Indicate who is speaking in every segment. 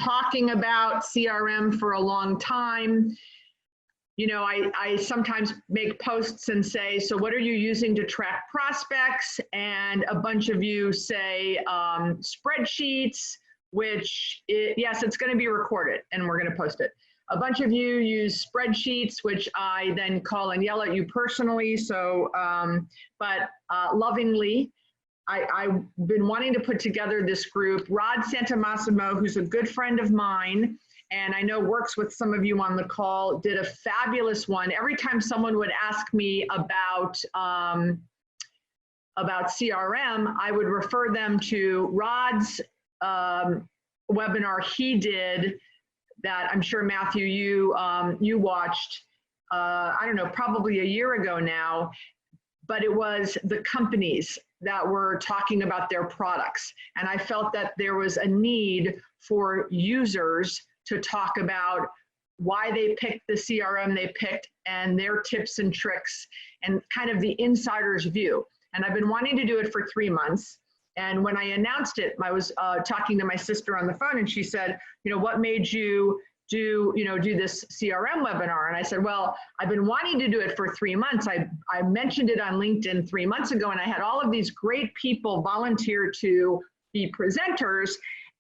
Speaker 1: talking about CRM for a long time. You know, I sometimes make posts and say, so what are you using to track prospects? And a bunch of you say spreadsheets, which, yes, it's going to be recorded and we're going to post it. A bunch of you use spreadsheets, which I then call and yell at you personally. So, but lovingly, I've been wanting to put together this group. Rod Santamassimo, who's a good friend of mine, and I know works with some of you on the call, did a fabulous one. Every time someone would ask me about CRM, I would refer them to Rod's webinar he did that I'm sure, Matthew, you watched, I don't know, probably a year ago now, but it was the companies that were talking about their products. And I felt that there was a need for users to talk about why they picked the CRM they picked and their tips and tricks and kind of the insider's view. And I've been wanting to do it for 3 months. And when I announced it, I was talking to my sister on the phone and she said, you know, what made you do this CRM webinar? And I said, well, I've been wanting to do it for 3 months. I mentioned it on LinkedIn 3 months ago and I had all of these great people volunteer to be presenters.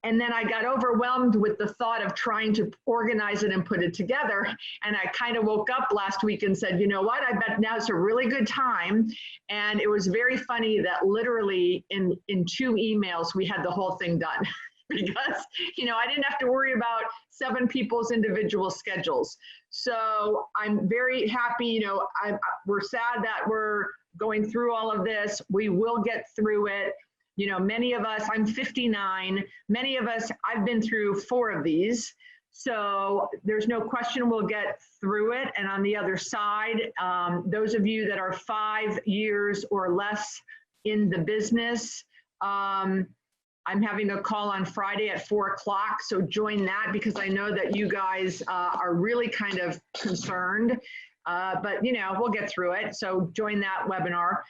Speaker 1: And then I got overwhelmed with the thought of trying to organize it and put it together. And I kind of woke up last week and said, you know what, I bet now's a really good time. And it was very funny that literally in 2 emails, we had the whole thing done because, you know, I didn't have to worry about 7 people's individual schedules. So I'm very happy, you know, we're sad that we're going through all of this. We will get through it. You know, many of us, I'm 59, many of us, I've been through 4 of these. So there's no question we'll get through it. And on the other side, those of you that are 5 years or less in the business, I'm having a call on Friday at 4 o'clock. So join that because I know that you guys are really kind of concerned, but you know, we'll get through it. So join that webinar.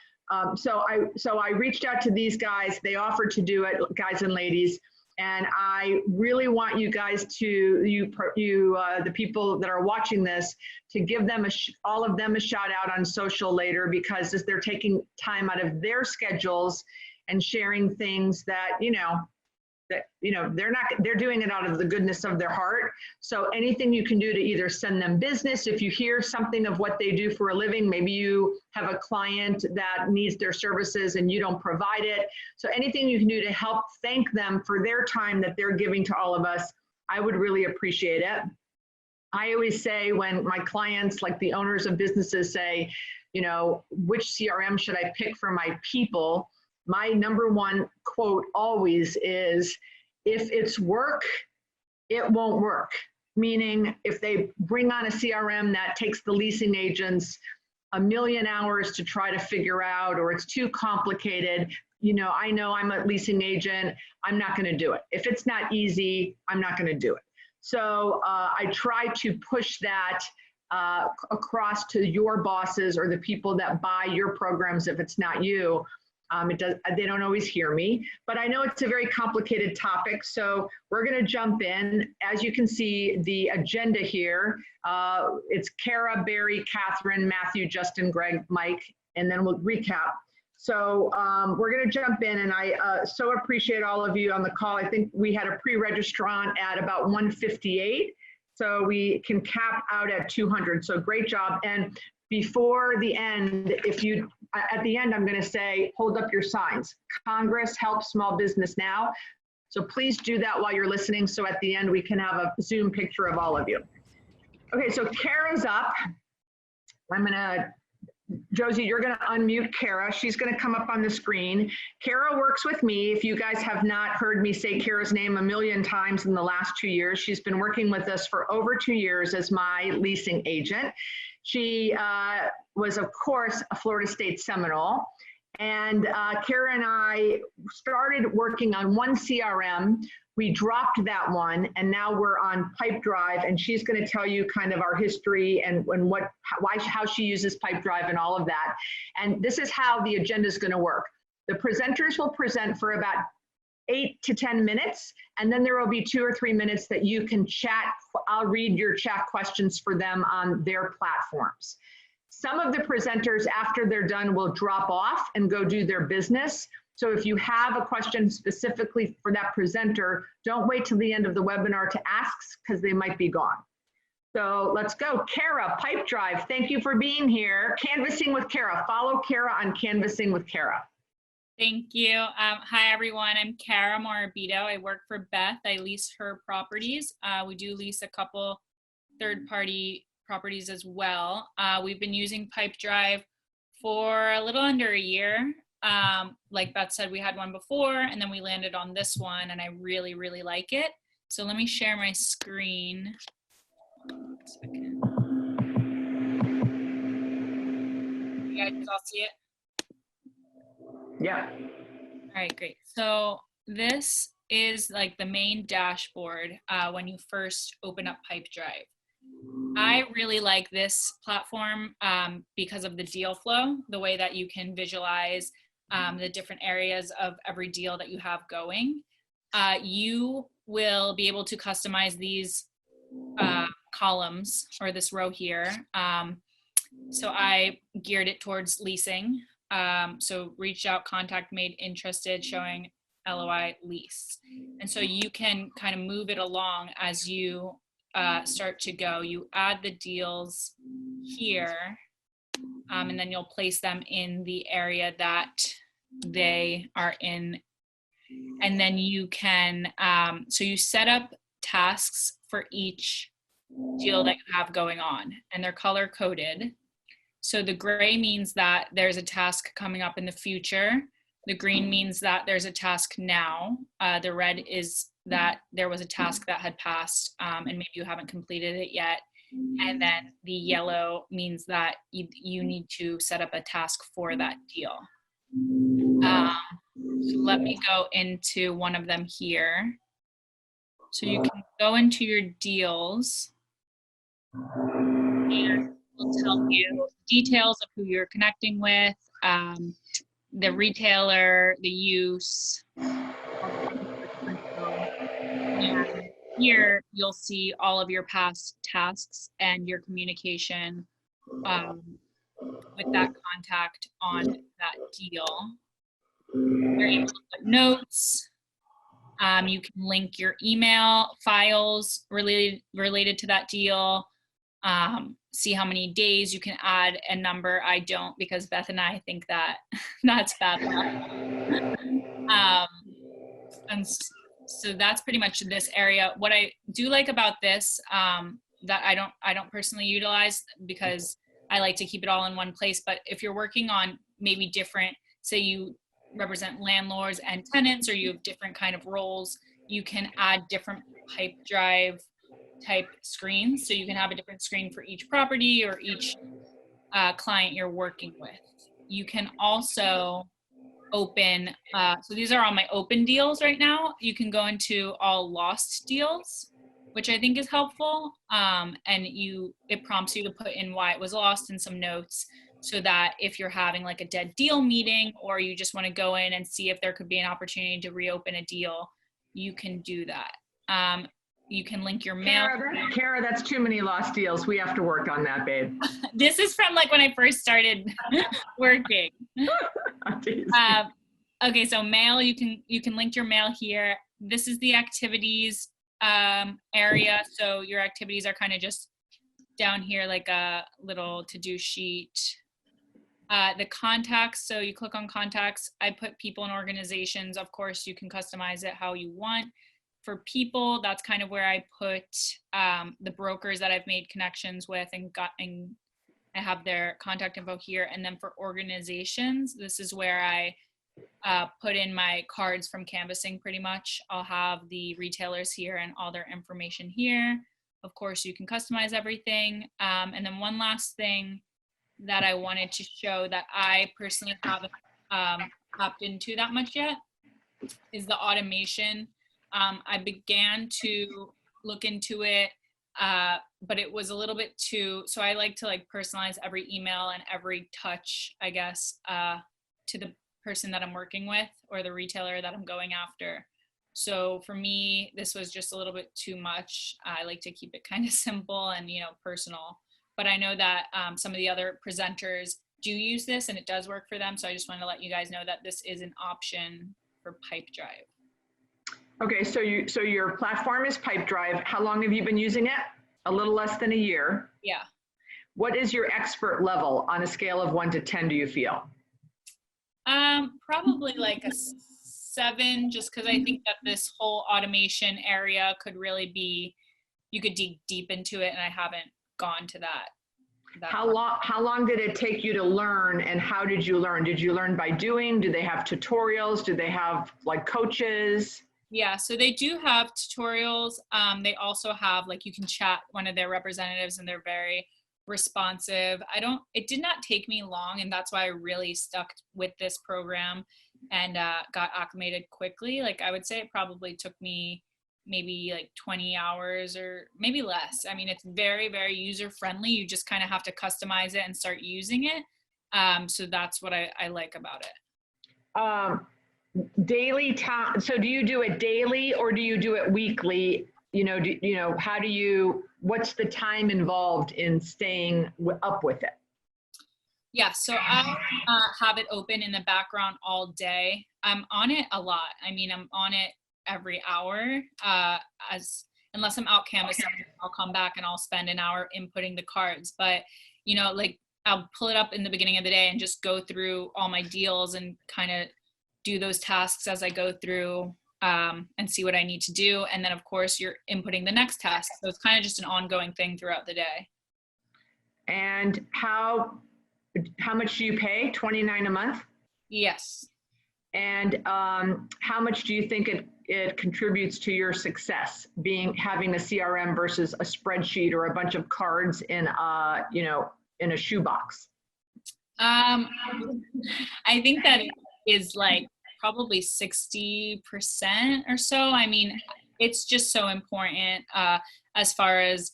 Speaker 1: So I reached out to these guys. They offered to do it, guys and ladies. And I really want you guys to, the people that are watching this, to give them all of them a shout out on social later, because as they're taking time out of their schedules and sharing things that, they're doing it out of the goodness of their heart. So anything you can do to either send them business, if you hear something of what they do for a living, maybe you have a client that needs their services and you don't provide it. So anything you can do to help thank them for their time that they're giving to all of us, I would really appreciate it. I always say when my clients, like the owners of businesses, say, you know, which CRM should I pick for my people? My number one quote always is, if it's work, it won't work. Meaning if they bring on a CRM that takes the leasing agents 1,000,000 hours to try to figure out, or it's too complicated, you know I'm a leasing agent, I'm not going to do it. If it's not easy, I'm not going to do it. So I try to push that across to your bosses or the people that buy your programs if it's not you. They don't always hear me, but I know it's a very complicated topic. So we're going to jump in. As you can see, the agenda here, it's Kara, Barry, Catherine, Matthew, Justin, Greg, Mike, and then we'll recap. So we're going to jump in, and I so appreciate all of you on the call. I think we had a pre-registrant at about 158, so we can cap out at 200. So great job. And before the end, at the end, I'm going to say, hold up your signs. Congress helps small business now. So please do that while you're listening. So at the end, we can have a Zoom picture of all of you. Okay, so Kara's up. Josie, you're going to unmute Kara. She's going to come up on the screen. Kara works with me. If you guys have not heard me say Kara's name 1,000,000 times in the last 2 years, she's been working with us for over 2 years as my leasing agent. She was, of course, a Florida State Seminole. And Kara and I started working on one CRM. We dropped that one, and now we're on Pipedrive, and she's going to tell you kind of our history and how she uses Pipedrive and all of that. And this is how the agenda is going to work. The presenters will present for about 8 to 10 minutes, and then there will be 2 or 3 minutes that you can chat. I'll read your chat questions for them on their platforms. Some of the presenters, after they're done, will drop off and go do their business. So if you have a question specifically for that presenter, don't wait till the end of the webinar to ask, because they might be gone. So let's go. Kara, Pipedrive, thank you for being here. Canvassing with Kara. Follow Kara on Canvassing with Kara.
Speaker 2: Thank you. Hi, everyone. I'm Kara Morabito. I work for Beth. I lease her properties. We do lease a couple third-party properties as well. We've been using Pipedrive for a little under a year. Like Beth said, we had one before, and then we landed on this one, and I really, really like it. So let me share my screen. One second. You guys all see it?
Speaker 1: Yeah.
Speaker 2: All right, great. So this is like the main dashboard when you first open up Pipedrive. I really like this platform because of the deal flow, the way that you can visualize the different areas of every deal that you have going. You will be able to customize these columns or this row here. So I geared it towards leasing. So reached out, contact, made, interested, showing LOI, lease. And so you can kind of move it along as you start to go. You add the deals here, and then you'll place them in the area that they are in. And then you can, so you set up tasks for each deal that you have going on, and they're color coded. So the gray means that there's a task coming up in the future. The green means that there's a task now. The red is that there was a task that had passed and maybe you haven't completed it yet. And then the yellow means that you need to set up a task for that deal. So let me go into one of them here. So you can go into your deals and will tell you details of who you're connecting with, the retailer, the use. And here you'll see all of your past tasks and your communication with that contact on that deal. You're able to put notes. You can link your email files related to that deal. See how many days you can add a number. I don't, because Beth and I think that that's bad enough. And so that's pretty much this area. What I do like about this that I don't personally utilize, because I like to keep it all in one place. But if you're working on maybe different, say you represent landlords and tenants, or you have different kind of roles, you can add different Pipedrive type screens. So you can have a different screen for each property or each client you're working with. You can also open, so these are all my open deals right now. You can go into all lost deals, which I think is helpful. And it prompts you to put in why it was lost and some notes, so that if you're having like a dead deal meeting, or you just want to go in and see if there could be an opportunity to reopen a deal, you can do that. You can link your mail.
Speaker 1: Kara, that's too many lost deals. We have to work on that, babe.
Speaker 2: This is from like when I first started working. Okay, so mail, you can link your mail here. This is the activities area. So your activities are kind of just down here, like a little to-do sheet. The contacts, so you click on contacts. I put people and organizations. Of course, you can customize it how you want. For people, that's kind of where I put the brokers that I've made connections with, and I have their contact info here. And then for organizations, this is where I put in my cards from canvassing pretty much. I'll have the retailers here and all their information here. Of course, you can customize everything. And then one last thing that I wanted to show that I personally haven't tapped into that much yet is the automation. I began to look into it, but it was a little bit too, so I like to like personalize every email and every touch, I guess, to the person that I'm working with or the retailer that I'm going after. So for me, this was just a little bit too much. I like to keep it kind of simple and, personal. But I know that some of the other presenters do use this and it does work for them. So I just wanted to let you guys know that this is an option for Pipedrive.
Speaker 1: Okay, so your platform is Pipedrive. How long have you been using it? A little less than a year.
Speaker 2: Yeah.
Speaker 1: What is your expert level on a scale of 1 to 10, do you feel?
Speaker 2: Probably like a 7, just because I think that this whole automation area could really be, you could dig deep into it, and I haven't gone to that.
Speaker 1: How long did it take you to learn, and how did you learn? Did you learn by doing? Do they have tutorials? Do they have like coaches?
Speaker 2: Yeah, so they do have tutorials. They also have, like, you can chat one of their representatives and they're very responsive. It did not take me long, and that's why I really stuck with this program and got acclimated quickly. Like, I would say it probably took me maybe like 20 hours or maybe less. I mean, it's very, very user friendly. You just kind of have to customize it and start using it. So that's what I like about it.
Speaker 1: Daily time. So do you do it daily or do you do it weekly? What's the time involved in staying up with it?
Speaker 2: Yeah, so I have it open in the background all day. I'm on it a lot. I mean, I'm on it every hour. Unless I'm out canvassing, I'll come back and I'll spend an hour inputting the cards. But, like, I'll pull it up in the beginning of the day and just go through all my deals and kind of do those tasks as I go through and see what I need to do. And then, of course, you're inputting the next task. So it's kind of just an ongoing thing throughout the day.
Speaker 1: And how much do you pay? $29 a month?
Speaker 2: Yes.
Speaker 1: And how much do you think it contributes to your success, having a CRM versus a spreadsheet or a bunch of cards in a shoebox?
Speaker 2: I think that it is like probably 60% or so. I mean, it's just so important as far as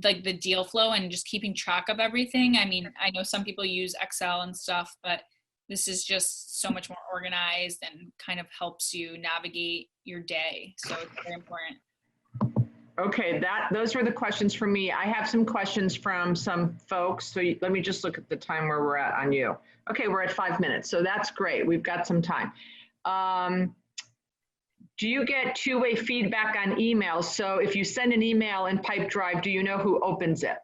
Speaker 2: like the deal flow and just keeping track of everything. I mean, I know some people use Excel and stuff, but this is just so much more organized and kind of helps you navigate your day. So it's very important.
Speaker 1: Okay, those were the questions for me. I have some questions from some folks. So let me just look at the time where we're at on you. Okay, we're at 5 minutes. So that's great. We've got some time. Do you get two-way feedback on emails? So if you send an email in Pipedrive, do you know who opens it?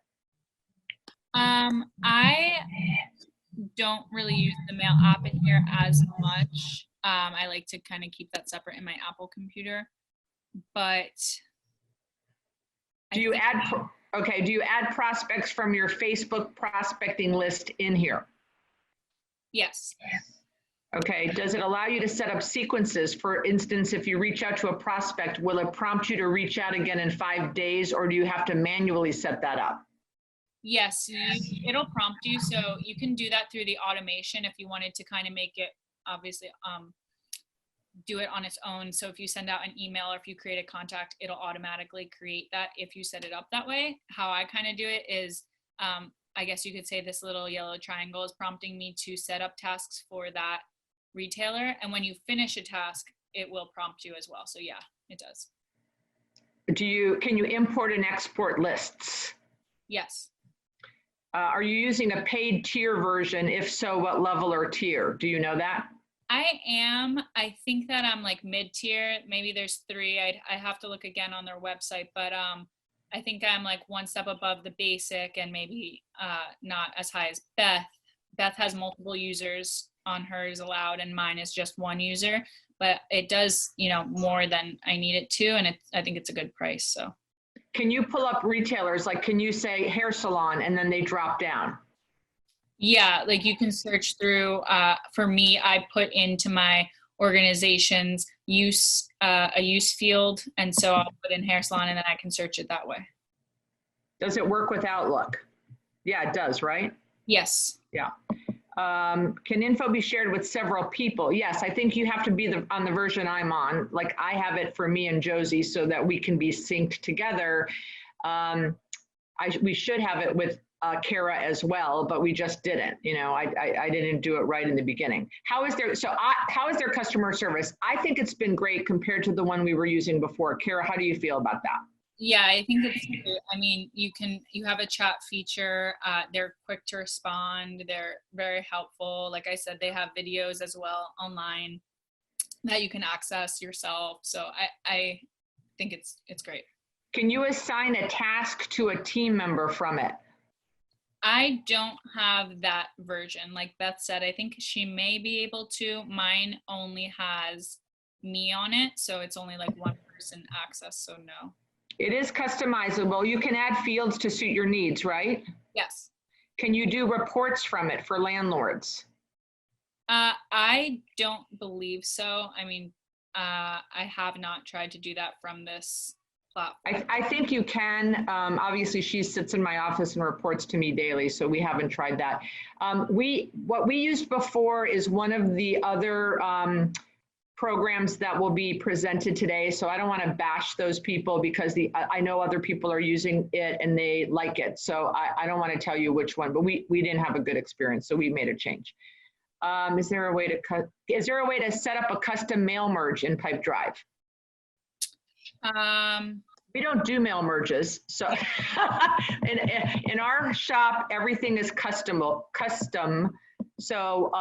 Speaker 2: I don't really use the mail app in here as much. I like to kind of keep that separate in my Apple computer. But
Speaker 1: do you add prospects from your Facebook prospecting list in here?
Speaker 2: Yes.
Speaker 1: Okay, does it allow you to set up sequences? For instance, if you reach out to a prospect, will it prompt you to reach out again in 5 days, or do you have to manually set that up?
Speaker 2: Yes, it'll prompt you. So you can do that through the automation if you wanted to kind of make it, obviously, do it on its own. So if you send out an email or if you create a contact, it'll automatically create that if you set it up that way. How I kind of do it is, I guess you could say this little yellow triangle is prompting me to set up tasks for that retailer. And when you finish a task, it will prompt you as well. So yeah, it does.
Speaker 1: Can you import and export lists?
Speaker 2: Yes.
Speaker 1: Are you using a paid tier version? If so, what level or tier? Do you know that?
Speaker 2: I am. I think that I'm like mid-tier. Maybe there's 3. I have to look again on their website, but I think I'm like one step above the basic and maybe not as high as Beth. Beth has multiple users on hers allowed and mine is just 1 user, but it does, more than I need it to, and I think it's a good price. So
Speaker 1: can you pull up retailers? Like, can you say hair salon and then they drop down?
Speaker 2: Yeah, like you can search through. For me, I put into my organization's a use field, and so I'll put in hair salon and then I can search it that way.
Speaker 1: Does it work with Outlook? Yeah, it does, right?
Speaker 2: Yes.
Speaker 1: Yeah. Can info be shared with several people? Yes, I think you have to be on the version I'm on. Like, I have it for me and Josie so that we can be synced together. We should have it with Kara as well, but we just didn't. You know, I didn't do it right in the beginning. How is their customer service? I think it's been great compared to the one we were using before. Kara, how do you feel about that?
Speaker 2: Yeah, I think it's good. I mean, you have a chat feature. They're quick to respond. They're very helpful. Like I said, they have videos as well online that you can access yourself. So I think it's great.
Speaker 1: Can you assign a task to a team member from it?
Speaker 2: I don't have that version. Like Beth said, I think she may be able to. Mine only has me on it, so it's only like one person access, so no.
Speaker 1: It is customizable. You can add fields to suit your needs, right?
Speaker 2: Yes.
Speaker 1: Can you do reports from it for landlords?
Speaker 2: I don't believe so. I mean, I have not tried to do that from this platform.
Speaker 1: I think you can. Obviously, she sits in my office and reports to me daily, so we haven't tried that. What we used before is one of the other programs that will be presented today. So I don't want to bash those people because I know other people are using it and they like it. So I don't want to tell you which one, but we didn't have a good experience, so we made a change. Is there a way to set up a custom mail merge in Pipedrive? We don't do mail merges. So in our shop, everything is custom. So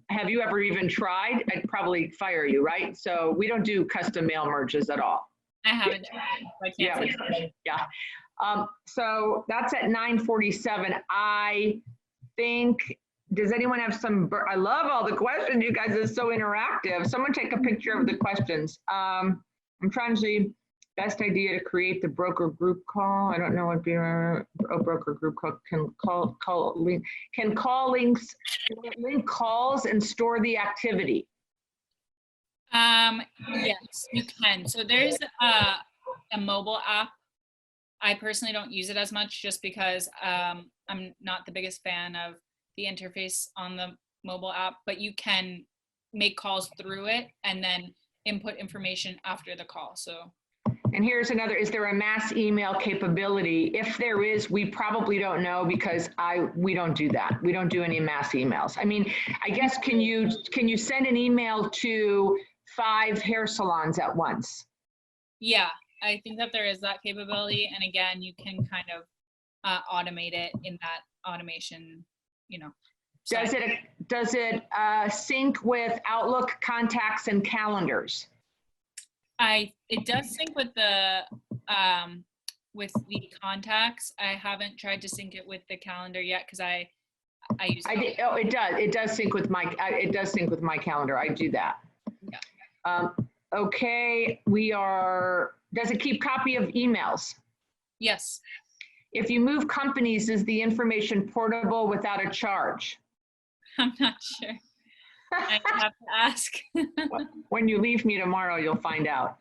Speaker 1: have you ever even tried? I'd probably fire you, right? So we don't do custom mail merges at all.
Speaker 2: I haven't tried. So I can't say.
Speaker 1: Yeah. So that's at 9:47. I think, does anyone have some, I love all the questions. You guys are so interactive. Someone take a picture of the questions. I'm trying to see best idea to create the broker group call. I don't know what broker group call can link calls and store the activity.
Speaker 2: Yes, you can. So there's a mobile app. I personally don't use it as much just because I'm not the biggest fan of the interface on the mobile app, but you can make calls through it and then input information after the call. So.
Speaker 1: And here's another, is there a mass email capability? If there is, we probably don't know because we don't do that. We don't do any mass emails. I mean, I guess, can you send an email to 5 hair salons at once?
Speaker 2: Yeah, I think that there is that capability. And again, you can kind of automate it in that automation, you know.
Speaker 1: Does it sync with Outlook, contacts, and calendars?
Speaker 2: It does sync with the contacts. I haven't tried to sync it with the calendar yet because I use it.
Speaker 1: Oh, it does. It does sync with my calendar. I do that. Yeah. Okay, does it keep copy of emails?
Speaker 2: Yes.
Speaker 1: If you move companies, is the information portable without a charge?
Speaker 2: I'm not sure. I have to ask.
Speaker 1: When you leave me tomorrow, you'll find out.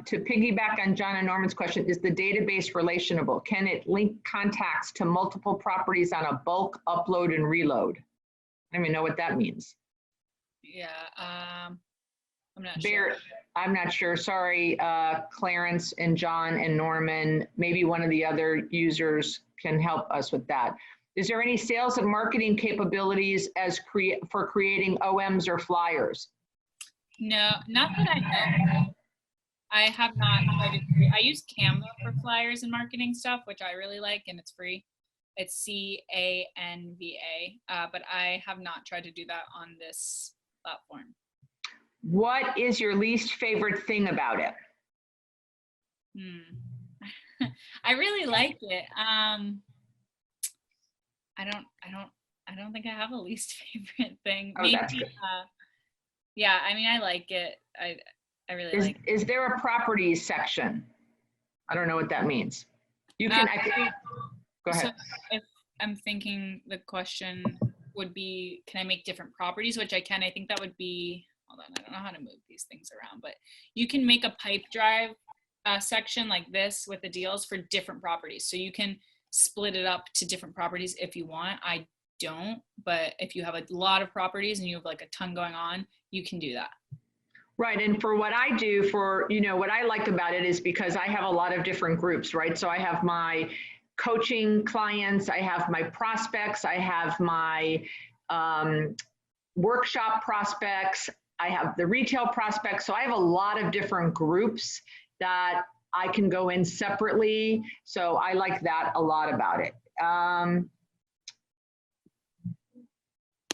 Speaker 1: To piggyback on John and Norman's question, is the database relationable? Can it link contacts to multiple properties on a bulk upload and reload? I don't even know what that means.
Speaker 2: Yeah, I'm not sure.
Speaker 1: I'm not sure. Sorry, Clarence and John and Norman. Maybe one of the other users can help us with that. Is there any sales and marketing capabilities for creating OMs or flyers?
Speaker 2: No, not that I know. I have not tried to. I use Canva for flyers and marketing stuff, which I really like, and it's free. It's Canva, but I have not tried to do that on this platform.
Speaker 1: What is your least favorite thing about it?
Speaker 2: I really like it. I don't think I have a least favorite thing.
Speaker 1: Oh,
Speaker 2: maybe,
Speaker 1: that's good.
Speaker 2: Yeah, I mean, I like it. I really like it.
Speaker 1: Is there a properties section? I don't know what that means. You can, go ahead.
Speaker 2: So if I'm thinking the question would be, can I make different properties? Which I can. I think that would be, hold on, I don't know how to move these things around, but you can make a Pipedrive section like this with the deals for different properties. So you can split it up to different properties if you want. I don't, but if you have a lot of properties and you have like a ton going on, you can do that.
Speaker 1: Right. And for what I do, what I like about it is because I have a lot of different groups, right? So I have my coaching clients, I have my prospects, I have my workshop prospects, I have the retail prospects. So I have a lot of different groups that I can go in separately. So I like that a lot about it.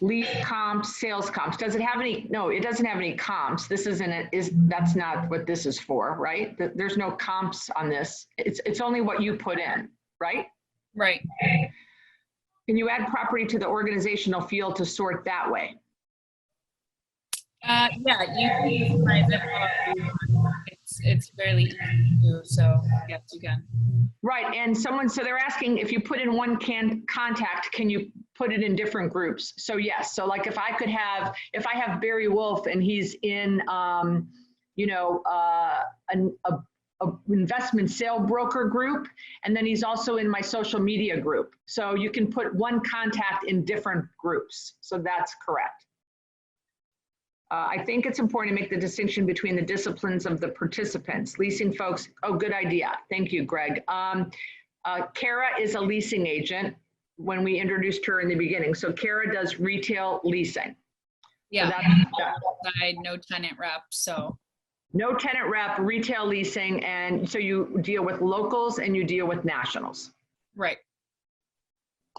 Speaker 1: Lead comps, sales comps. Does it have any? No, it doesn't have any comps. This isn't it. That's not what this is for, right? There's no comps on this. It's only what you put in, right?
Speaker 2: Right.
Speaker 1: Can you add property to the organizational field to sort that way?
Speaker 2: Yeah, you can customize it however you want. It's fairly easy to do, so yes, you can.
Speaker 1: Right, and so they're asking if you put in one contact, can you put it in different groups? So yes, so like if I have Barry Wolf and he's in, you know, a investment sale broker group, and then he's also in my social media group. So you can put one contact in different groups. So that's correct. I think it's important to make the distinction between the disciplines of the participants. Leasing folks, oh, good idea. Thank you, Greg. Kara is a leasing agent when we introduced her in the beginning. So Kara does retail leasing.
Speaker 2: Yeah,
Speaker 1: So
Speaker 2: no tenant rep, so.
Speaker 1: No tenant rep, retail leasing, and so you deal with locals and you deal with nationals.
Speaker 2: Right.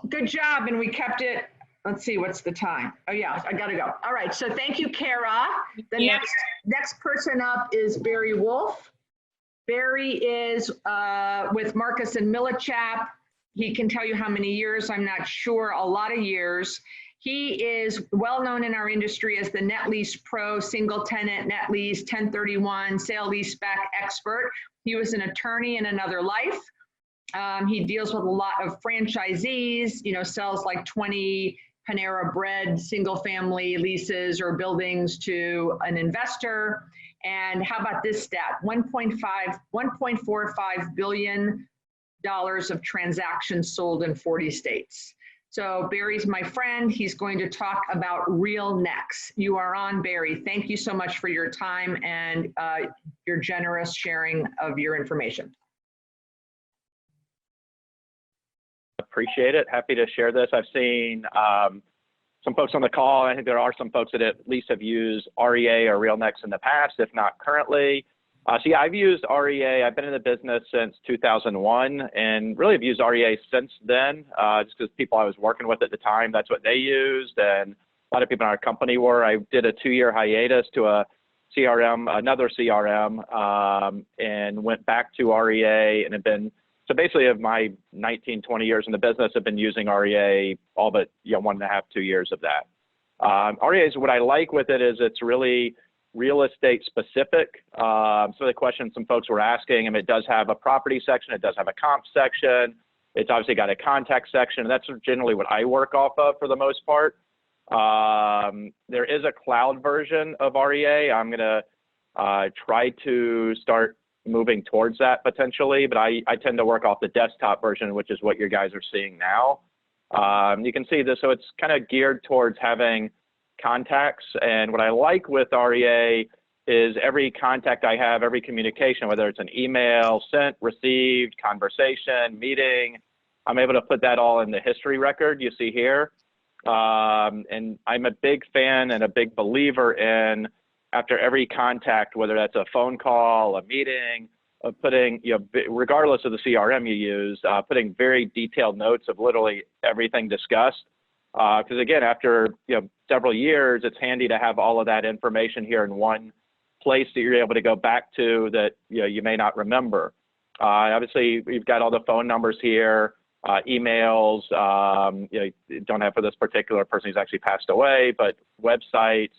Speaker 1: Good job, and we kept it. Let's see, what's the time? Oh yeah, I gotta go. All right, so thank you, Kara. The next person up is Barry Wolf. Barry is with Marcus and Millichap. He can tell you how many years, I'm not sure, a lot of years. He is well known in our industry as the net lease pro, single tenant, net lease, 1031, sale leaseback expert. He was an attorney in another life. He deals with a lot of franchisees, you know, sells like 20 Panera Bread single family leases or buildings to an investor. And how about this stat? $1.45 billion of transactions sold in 40 states. So Barry's my friend. He's going to talk about RealNex. You are on, Barry. Thank you so much for your time and your generous sharing of your information.
Speaker 3: Appreciate it. Happy to share this. I've seen some folks on the call. I think there are some folks that at least have used REA or RealNex in the past, if not currently. So yeah, I've used REA. I've been in the business since 2001 and really have used REA since then, just because people I was working with at the time, that's what they used. And a lot of people in our company were. I did a 2-year hiatus to a CRM, another CRM, and went back to REA and have been, so basically of my 19, 20 years in the business, I've been using REA all but 1.5, 2 years of that. REA is what I like with it is it's really real estate specific. So the question some folks were asking, it does have a property section, it does have a comp section, it's obviously got a contact section, and that's generally what I work off of for the most part. There is a cloud version of REA. I'm gonna try to start moving towards that potentially, but I tend to work off the desktop version, which is what you guys are seeing now. You can see this, so it's kind of geared towards having contacts, and what I like with REA is every contact I have, every communication, whether it's an email, sent, received, conversation, meeting, I'm able to put that all in the history record you see here. And I'm a big fan and a big believer in after every contact, whether that's a phone call, a meeting, of putting, regardless of the CRM you use, putting very detailed notes of literally everything discussed. Because again, after several years, it's handy to have all of that information here in one place that you're able to go back to that you may not remember. Obviously, we've got all the phone numbers here, emails. Don't have for this particular person who's actually passed away, but websites.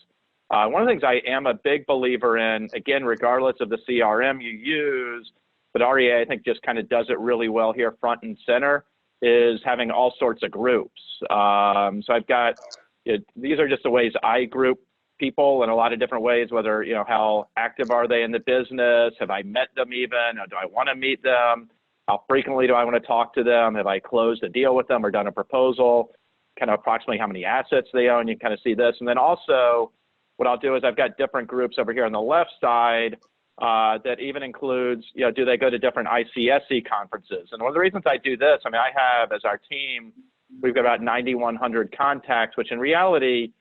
Speaker 3: One of the things I am a big believer in, again, regardless of the CRM you use, but REA I think just kind of does it really well here front and center, is having all sorts of groups. So I've got, these are just the ways I group people in a lot of different ways, whether, how active are they in the business? Have I met them even? Or do I want to meet them? How frequently do I want to talk to them? Have I closed a deal with them or done a proposal? Kind of approximately how many assets they own. You can kind of see this. And then also what I'll do is I've got different groups over here on the left side that even includes, do they go to different ICSC conferences? And one of the reasons I do this, I mean, I have, as our team, we've got about 9,100 contacts, which in reality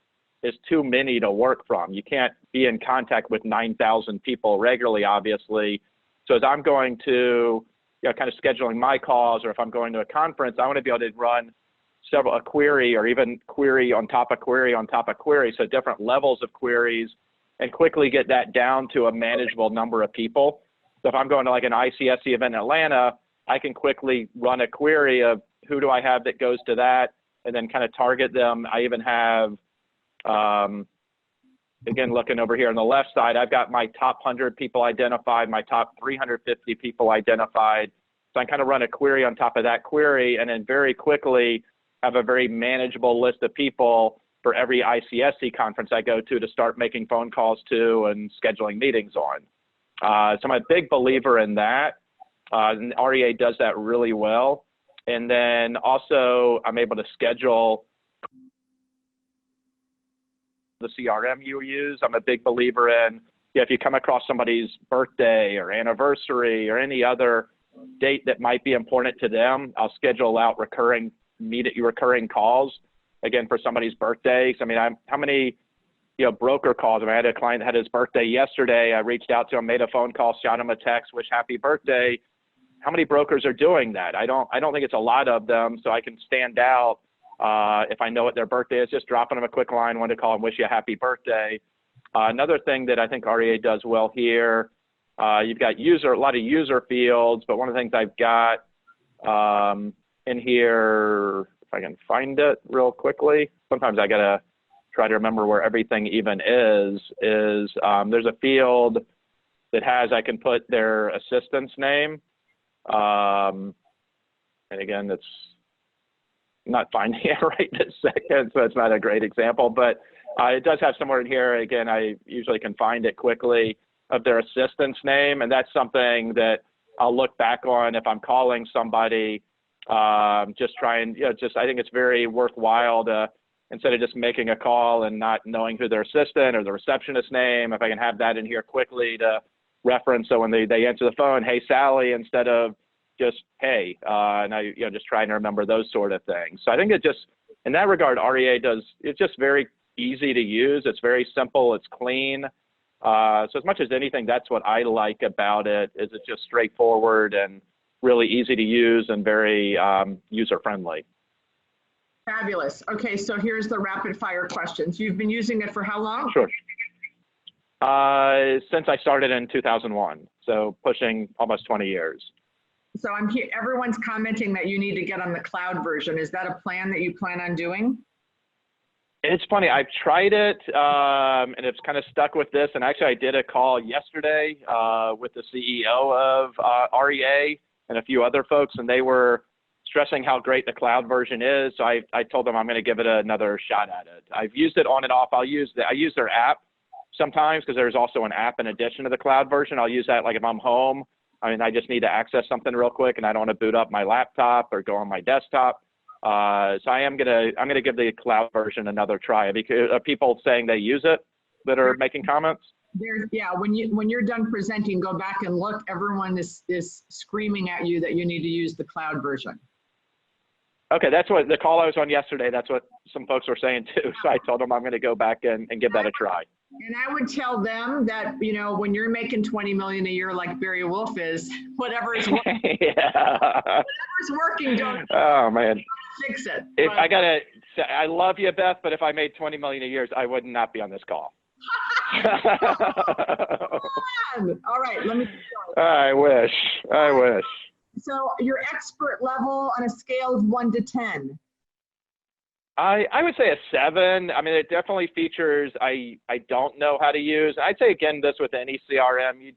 Speaker 3: is too many to work from. You can't be in contact with 9,000 people regularly, obviously. So as I'm going to, kind of scheduling my calls, or if I'm going to a conference, I want to be able to run a query, or even query on top of query on top of query, so different levels of queries, and quickly get that down to a manageable number of people. So if I'm going to like an ICSC event in Atlanta, I can quickly run a query of who do I have that goes to that, and then kind of target them. I even have, again, looking over here on the left side, I've got my top 100 people identified, my top 350 people identified. So I kind of run a query on top of that query, and then very quickly have a very manageable list of people for every ICSC conference I go to start making phone calls to and scheduling meetings on. So I'm a big believer in that. And REA does that really well. And then also I'm able to schedule the CRM you use. I'm a big believer in, if you come across somebody's birthday or anniversary or any other date that might be important to them, I'll schedule out recurring calls, again, for somebody's birthdays. I mean, how many, broker calls? I mean, I had a client that had his birthday yesterday. I reached out to him, made a phone call, shot him a text, wish happy birthday. How many brokers are doing that? I don't think it's a lot of them, so I can stand out. If I know what their birthday is, just dropping them a quick line, wanted to call and wish you a happy birthday. Another thing that I think REA does well here, you've got a lot of user fields, but one of the things I've got in here, if I can find it real quickly, sometimes I gotta try to remember where everything even is there's a field that I can put their assistant's name. And again, it's not finding it right this second, so it's not a great example, but it does have somewhere in here. Again, I usually can find it quickly, of their assistant's name, and that's something that I'll look back on if I'm calling somebody. Just try and, I think it's very worthwhile to, instead of just making a call and not knowing who their assistant or the receptionist's name, if I can have that in here quickly to reference, so when they answer the phone, hey, Sally, instead of just, hey, and I, just trying to remember those sort of things. So I think in that regard, REA it's just very easy to use. It's very simple. It's clean. So as much as anything, that's what I like about it, is it's just straightforward and really easy to use and very user-friendly.
Speaker 1: Fabulous. Okay, so here's the rapid fire questions. You've been using it for how long?
Speaker 3: Sure. Since I started in 2001, so pushing almost 20 years.
Speaker 1: So everyone's commenting that you need to get on the cloud version. Is that a plan that you plan on doing?
Speaker 3: It's funny, I've tried it, and it's kind of stuck with this. And actually, I did a call yesterday with the CEO of REA and a few other folks, and they were stressing how great the cloud version is. So I told them I'm going to give it another shot at it. I've used it on and off. I use their app sometimes, because there's also an app in addition to the cloud version. I'll use that like if I'm home. I mean, I just need to access something real quick, and I don't want to boot up my laptop or go on my desktop. So I'm gonna give the cloud version another try. Are people saying they use it that are making comments?
Speaker 1: When you're done presenting, go back and look. Everyone is screaming at you that you need to use the cloud version.
Speaker 3: Okay, that's what the call I was on yesterday. That's what some folks were saying too. So I told them I'm going to go back and give that a try.
Speaker 1: And I would tell them that, when you're making 20 million a year like Barry Wolf is, whatever's working, whatever's working, don't fix it.
Speaker 3: I love you, Beth, but if I made 20 million a year, I would not be on this call.
Speaker 1: All right, let me.
Speaker 3: I wish.
Speaker 1: So your expert level on a scale of 1 to 10.
Speaker 3: I would say a 7. I mean, it definitely features I don't know how to use. I'd say, again, this with any CRM, you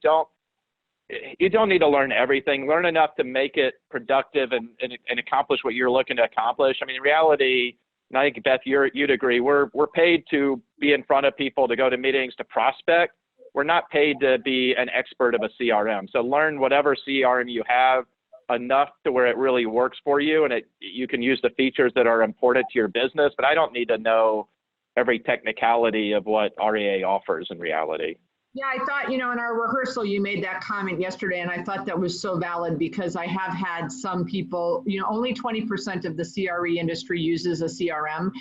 Speaker 3: don't need to learn everything. Learn enough to make it productive and accomplish what you're looking to accomplish. I mean, in reality, and I think, Beth, you'd agree, we're paid to be in front of people, to go to meetings, to prospect. We're not paid to be an expert of a CRM. So learn whatever CRM you have enough to where it really works for you, and you can use the features that are important to your business, but I don't need to know every technicality of what REA offers in reality.
Speaker 1: Yeah, I thought, in our rehearsal, you made that comment yesterday, and I thought that was so valid because I have had some people, only 20% of the CRE industry uses a CRM,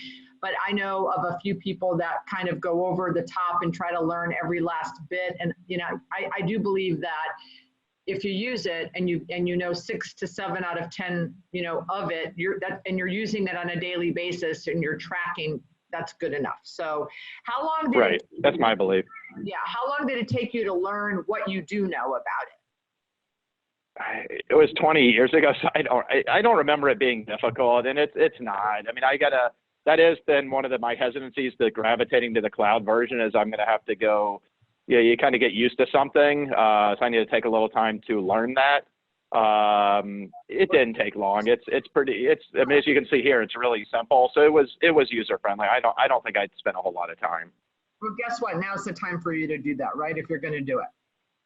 Speaker 1: but I know of a few people that kind of go over the top and try to learn every last bit. And, I do believe that if you use it and you know 6 to 7 out of 10, of it, and you're using it on a daily basis and you're tracking, that's good enough. So how long did
Speaker 3: Right. That's my belief.
Speaker 1: Yeah. How long did it take you to learn what you do know about it?
Speaker 3: It was 20 years ago, so I don't remember it being difficult, and it's not. I mean, that has been one of my hesitancies to gravitating to the cloud version is I'm going to have to go, you kind of get used to something. So I need to take a little time to learn that. It didn't take long. I mean, as you can see here, it's really simple. So it was user friendly. I don't think I'd spent a whole lot of time.
Speaker 1: Well, guess what? Now's the time for you to do that, right? If you're going to do it.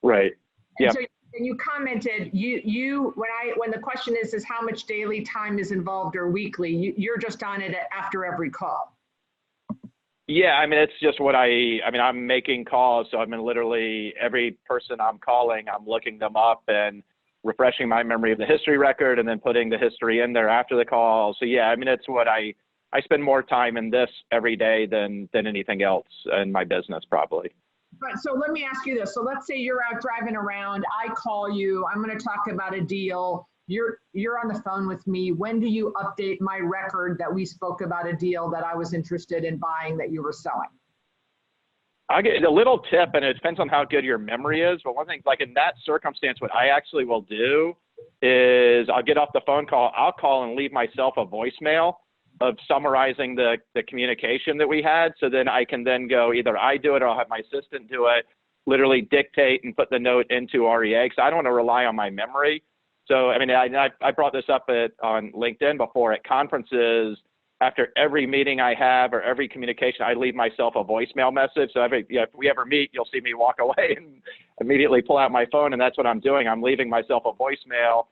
Speaker 3: Right. Yeah.
Speaker 1: So you commented when the question is how much daily time is involved or weekly, you're just on it after every call.
Speaker 3: Yeah, I mean, it's just I'm making calls. So I'm literally every person I'm calling, I'm looking them up and refreshing my memory of the history record and then putting the history in there after the call. So yeah, I mean, it's what I spend more time in this every day than anything else in my business probably.
Speaker 1: But so let me ask you this. So let's say you're out driving around, I call you, I'm going to talk about a deal. You're on the phone with me. When do you update my record that we spoke about a deal that I was interested in buying that you were selling?
Speaker 3: I get a little tip, and it depends on how good your memory is. But one thing, like in that circumstance, what I actually will do is I'll get off the phone call. I'll call and leave myself a voicemail of summarizing the communication that we had. So then I can then go, either I do it or I'll have my assistant do it, literally dictate and put the note into REA because I don't want to rely on my memory. So, I mean, I brought this up on LinkedIn before at conferences. After every meeting I have or every communication, I leave myself a voicemail message. So if we ever meet, you'll see me walk away and immediately pull out my phone. And that's what I'm doing. I'm leaving myself a voicemail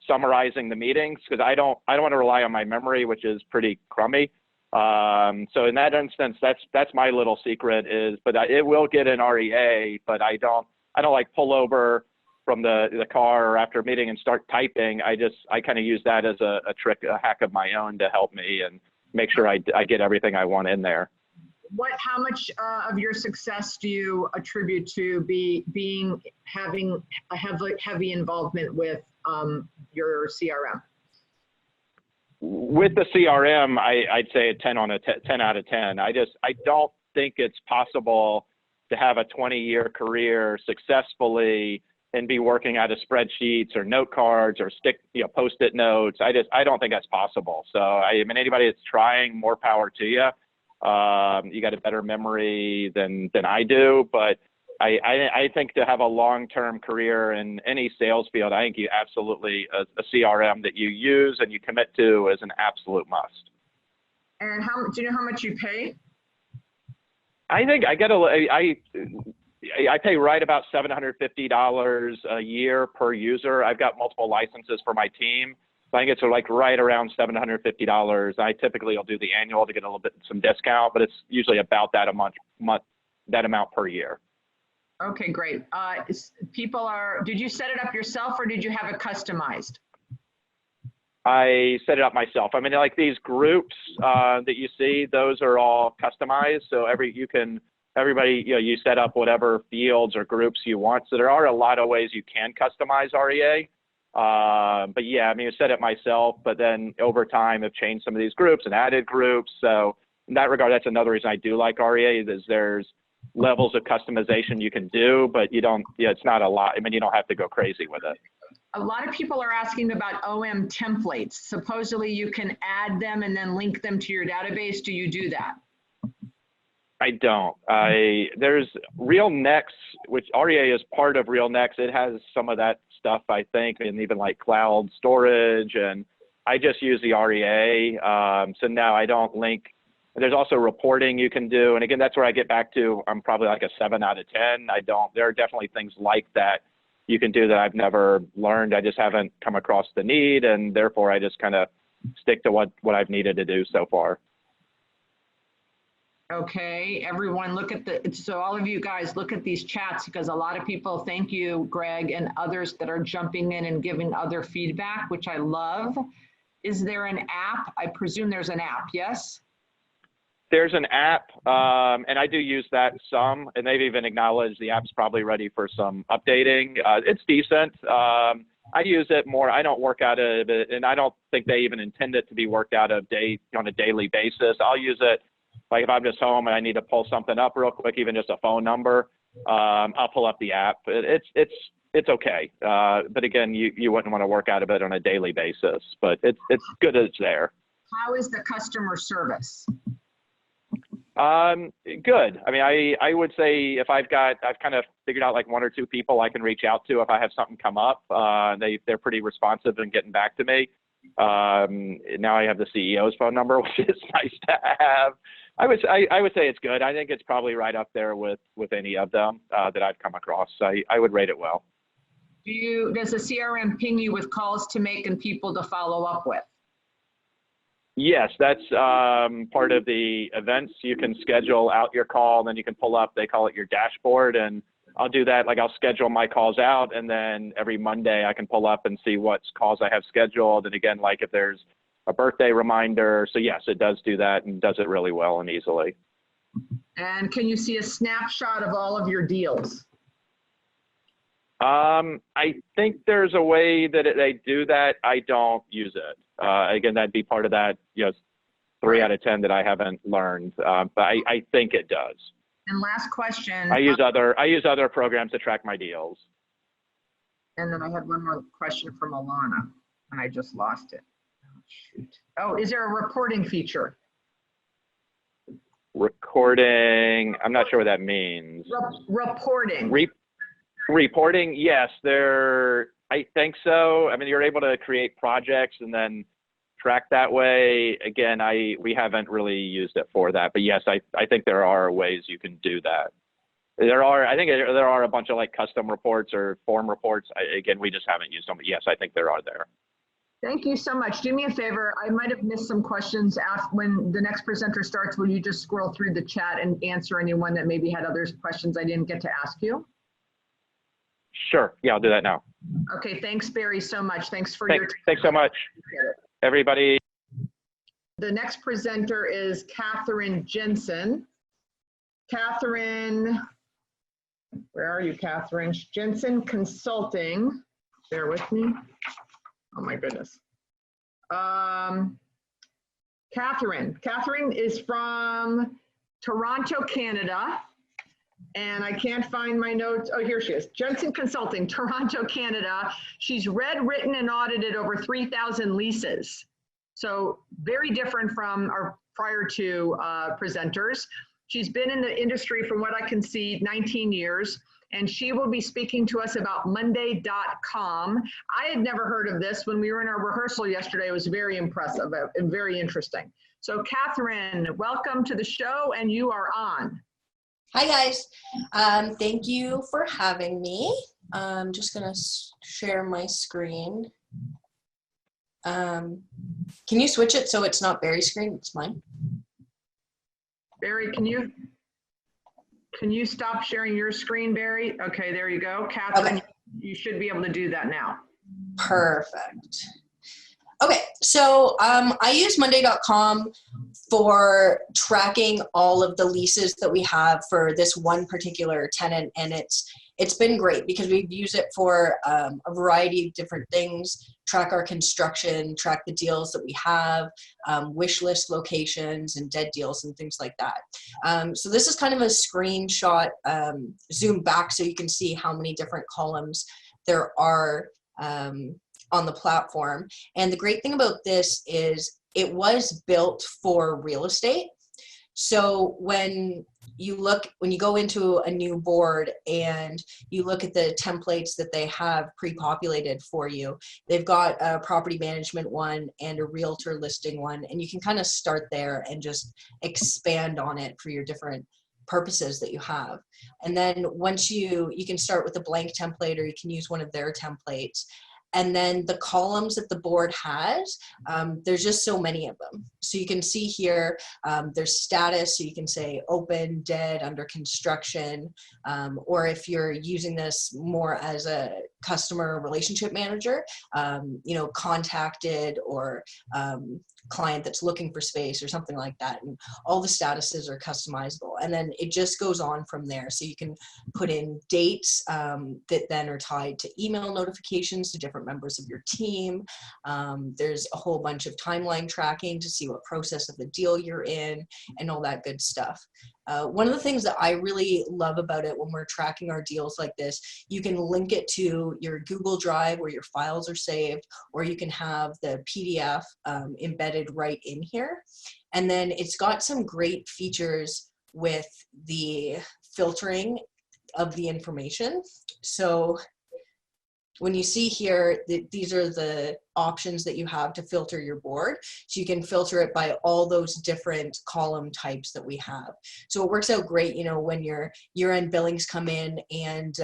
Speaker 3: summarizing the meetings because I don't want to rely on my memory, which is pretty crummy. So in that instance, that's my little secret but it will get an REA, but I don't like pull over from the car or after a meeting and start typing. I kind of use that as a trick, a hack of my own to help me and make sure I get everything I want in there.
Speaker 1: How much of your success do you attribute to having a heavy involvement with your CRM?
Speaker 3: With the CRM, I'd say a 10 out of 10. I don't think it's possible to have a 20-year career successfully and be working out of spreadsheets or note cards or Post-it notes. I don't think that's possible. So I mean, anybody that's trying, more power to you. You got a better memory than I do, but I think to have a long-term career in any sales field, I think you absolutely a CRM that you use and you commit to is an absolute must.
Speaker 1: And do you know how much you pay?
Speaker 3: I think I pay right about $750 a year per user. I've got multiple licenses for my team. So I think it's like right around $750. I typically will do the annual to get some discount, but it's usually about that that amount per year.
Speaker 1: Okay, great. Did you set it up yourself or did you have it customized?
Speaker 3: I set it up myself. I mean, like these groups that you see, those are all customized. So everybody, you set up whatever fields or groups you want. So there are a lot of ways you can customize REA. But yeah, I mean, I set it myself, but then over time I've changed some of these groups and added groups. So in that regard, that's another reason I do like REA is there's levels of customization you can do, but it's not a lot. I mean, you don't have to go crazy with it.
Speaker 1: A lot of people are asking about OM templates. Supposedly you can add them and then link them to your database. Do you do that?
Speaker 3: I don't. There's RealNext, which REA is part of RealNext. It has some of that stuff, I think, and even like cloud storage. And I just use the REA. So now I don't link. There's also reporting you can do. And again, that's where I get back to, I'm probably like a 7 out of 10. There are definitely things like that you can do that I've never learned. I just haven't come across the need. And therefore I just kind of stick to what I've needed to do so far.
Speaker 1: Okay, everyone look at so all of you guys look at these chats because a lot of people, thank you, Greg, and others that are jumping in and giving other feedback, which I love. Is there an app? I presume there's an app, yes?
Speaker 3: There's an app, and I do use that some, and they've even acknowledged the app's probably ready for some updating. It's decent. I use it more. I don't work out of it, and I don't think they even intend it to be worked out of on a daily basis. I'll use it like if I'm just home and I need to pull something up real quick, even just a phone number. I'll pull up the app. It's okay, but again, you wouldn't want to work out of it on a daily basis. But it's good as it's there.
Speaker 1: How is the customer service?
Speaker 3: Good. I mean, I would say if I've kind of figured out like one or two people I can reach out to if I have something come up. They're pretty responsive in getting back to me. Now I have the CEO's phone number, which is nice to have. I would say it's good. I think it's probably right up there with any of them that I've come across. I would rate it well.
Speaker 1: Does the CRM ping you with calls to make and people to follow up with?
Speaker 3: Yes, that's part of the events. You can schedule out your call, and then you can pull up, they call it your dashboard, and I'll do that. Like I'll schedule my calls out, and then every Monday I can pull up and see what calls I have scheduled. And again, like if there's a birthday reminder. So yes, it does do that and does it really well and easily.
Speaker 1: And can you see a snapshot of all of your deals?
Speaker 3: I think there's a way that they do that. I don't use it. Again, that'd be part of that, 3 out of 10 that I haven't learned. But I think it does.
Speaker 1: And last question.
Speaker 3: I use other programs to track my deals.
Speaker 1: And then I had one more question from Alana, and I just lost it. Oh, shoot. Oh, is there a reporting feature?
Speaker 3: Recording. I'm not sure what that means.
Speaker 1: Reporting.
Speaker 3: Reporting, yes, I think so. I mean, you're able to create projects and then track that way. Again, we haven't really used it for that, but yes, I think there are ways you can do that. I think there are a bunch of like custom reports or form reports. Again, we just haven't used them, but yes, I think there are there.
Speaker 1: Thank you so much. Do me a favor. I might have missed some questions. When the next presenter starts, will you just scroll through the chat and answer anyone that maybe had other questions I didn't get to ask you?
Speaker 3: Sure. Yeah, I'll do that now.
Speaker 1: Okay. Thanks, Barry, so much. Thanks for your time.
Speaker 3: Thanks so much, everybody.
Speaker 1: The next presenter is Catherine Jensen. Catherine, where are you, Catherine? Jensen Consulting. Bear with me. Oh my goodness. Catherine is from Toronto, Canada. And I can't find my notes. Oh, here she is. Jensen Consulting, Toronto, Canada. She's read, written, and audited over 3,000 leases. So very different from our prior two presenters. She's been in the industry, from what I can see, 19 years. And she will be speaking to us about Monday.com. I had never heard of this. When we were in our rehearsal yesterday, it was very impressive and very interesting. So Catherine, welcome to the show, and you are on.
Speaker 4: Hi guys, thank you for having me. I'm just gonna share my screen. Can you switch it so it's not Barry's screen, it's mine?
Speaker 1: Barry, can you stop sharing your screen, Barry? Okay, there you go. Catherine, okay. You should be able to do that now.
Speaker 4: Perfect. Okay, so I use Monday.com for tracking all of the leases that we have for this one particular tenant, and it's been great because we've used it for a variety of different things, track our construction, track the deals that we have, wish list locations and dead deals and things like that. So this is kind of a screenshot, zoom back so you can see how many different columns there are on the platform. And the great thing about this is it was built for real estate. So when you go into a new board and you look at the templates that they have pre-populated for you, they've got a property management one and a realtor listing one, and you can kind of start there and just expand on it for your different purposes that you have. And then once you can start with a blank template, or you can use one of their templates. And then the columns that the board has, there's just so many of them. So you can see here, there's status, so you can say open, dead, under construction, or if you're using this more as a customer relationship manager, you know, contacted, or client that's looking for space or something like that. And all the statuses are customizable. And then it just goes on from there. So you can put in dates that then are tied to email notifications to different members of your team. There's a whole bunch of timeline tracking to see what process of the deal you're in and all that good stuff. One of the things that I really love about it when we're tracking our deals like this, you can link it to your Google Drive where your files are saved, or you can have the PDF embedded right in here. And then it's got some great features with the filtering of the information. So when you see here, these are the options that you have to filter your board. So you can filter it by all those different column types that we have. So it works out great, you know, when your year-end billings come in and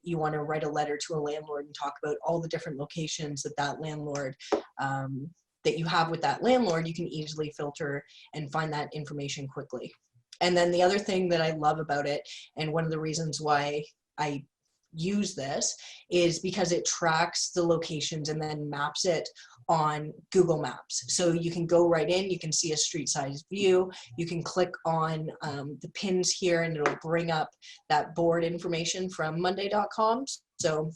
Speaker 4: you want to write a letter to a landlord and talk about all the different locations that that landlord, that you have with that landlord, you can easily filter and find that information quickly. And then the other thing that I love about it, and one of the reasons why I use this, is because it tracks the locations and then maps it on Google Maps. So you can go right in, you can see a street size view, you can click on the pins here and it'll bring up that board information from Monday.com. So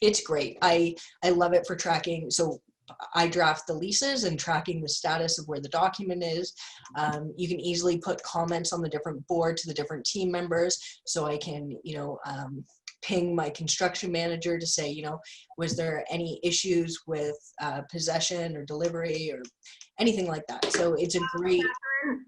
Speaker 4: it's great. I love it for tracking. So I draft the leases and tracking the status of where the document is. You can easily put comments on the different board to the different team members. So I can, you know, ping my construction manager to say, you know, was there any issues with possession or delivery or anything like that. So it's a great...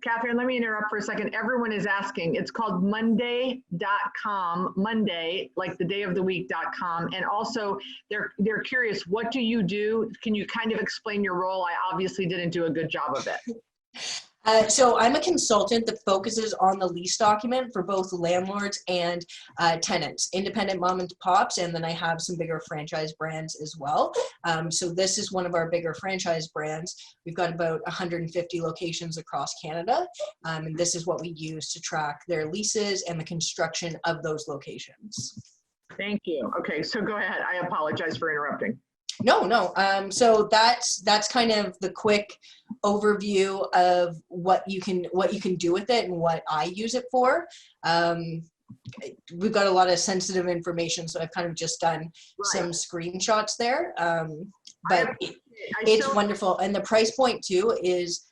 Speaker 1: Catherine, let me interrupt for a second. Everyone is asking. It's called Monday.com, Monday, like the day of the week.com. And also they're curious, what do you do? Can you kind of explain your role? I obviously didn't do a good job of it.
Speaker 4: So I'm a consultant that focuses on the lease document for both landlords and tenants, independent mom and pops, and then I have some bigger franchise brands as well. So this is one of our bigger franchise brands. We've got about 150 locations across Canada, and this is what we use to track their leases and the construction of those locations.
Speaker 1: Thank you. Okay, so go ahead. I apologize for interrupting.
Speaker 4: No. So that's kind of the quick overview of what you can do with it and what I use it for. We've got a lot of sensitive information, so I've kind of just done some screenshots there. But it's wonderful, and the price point too is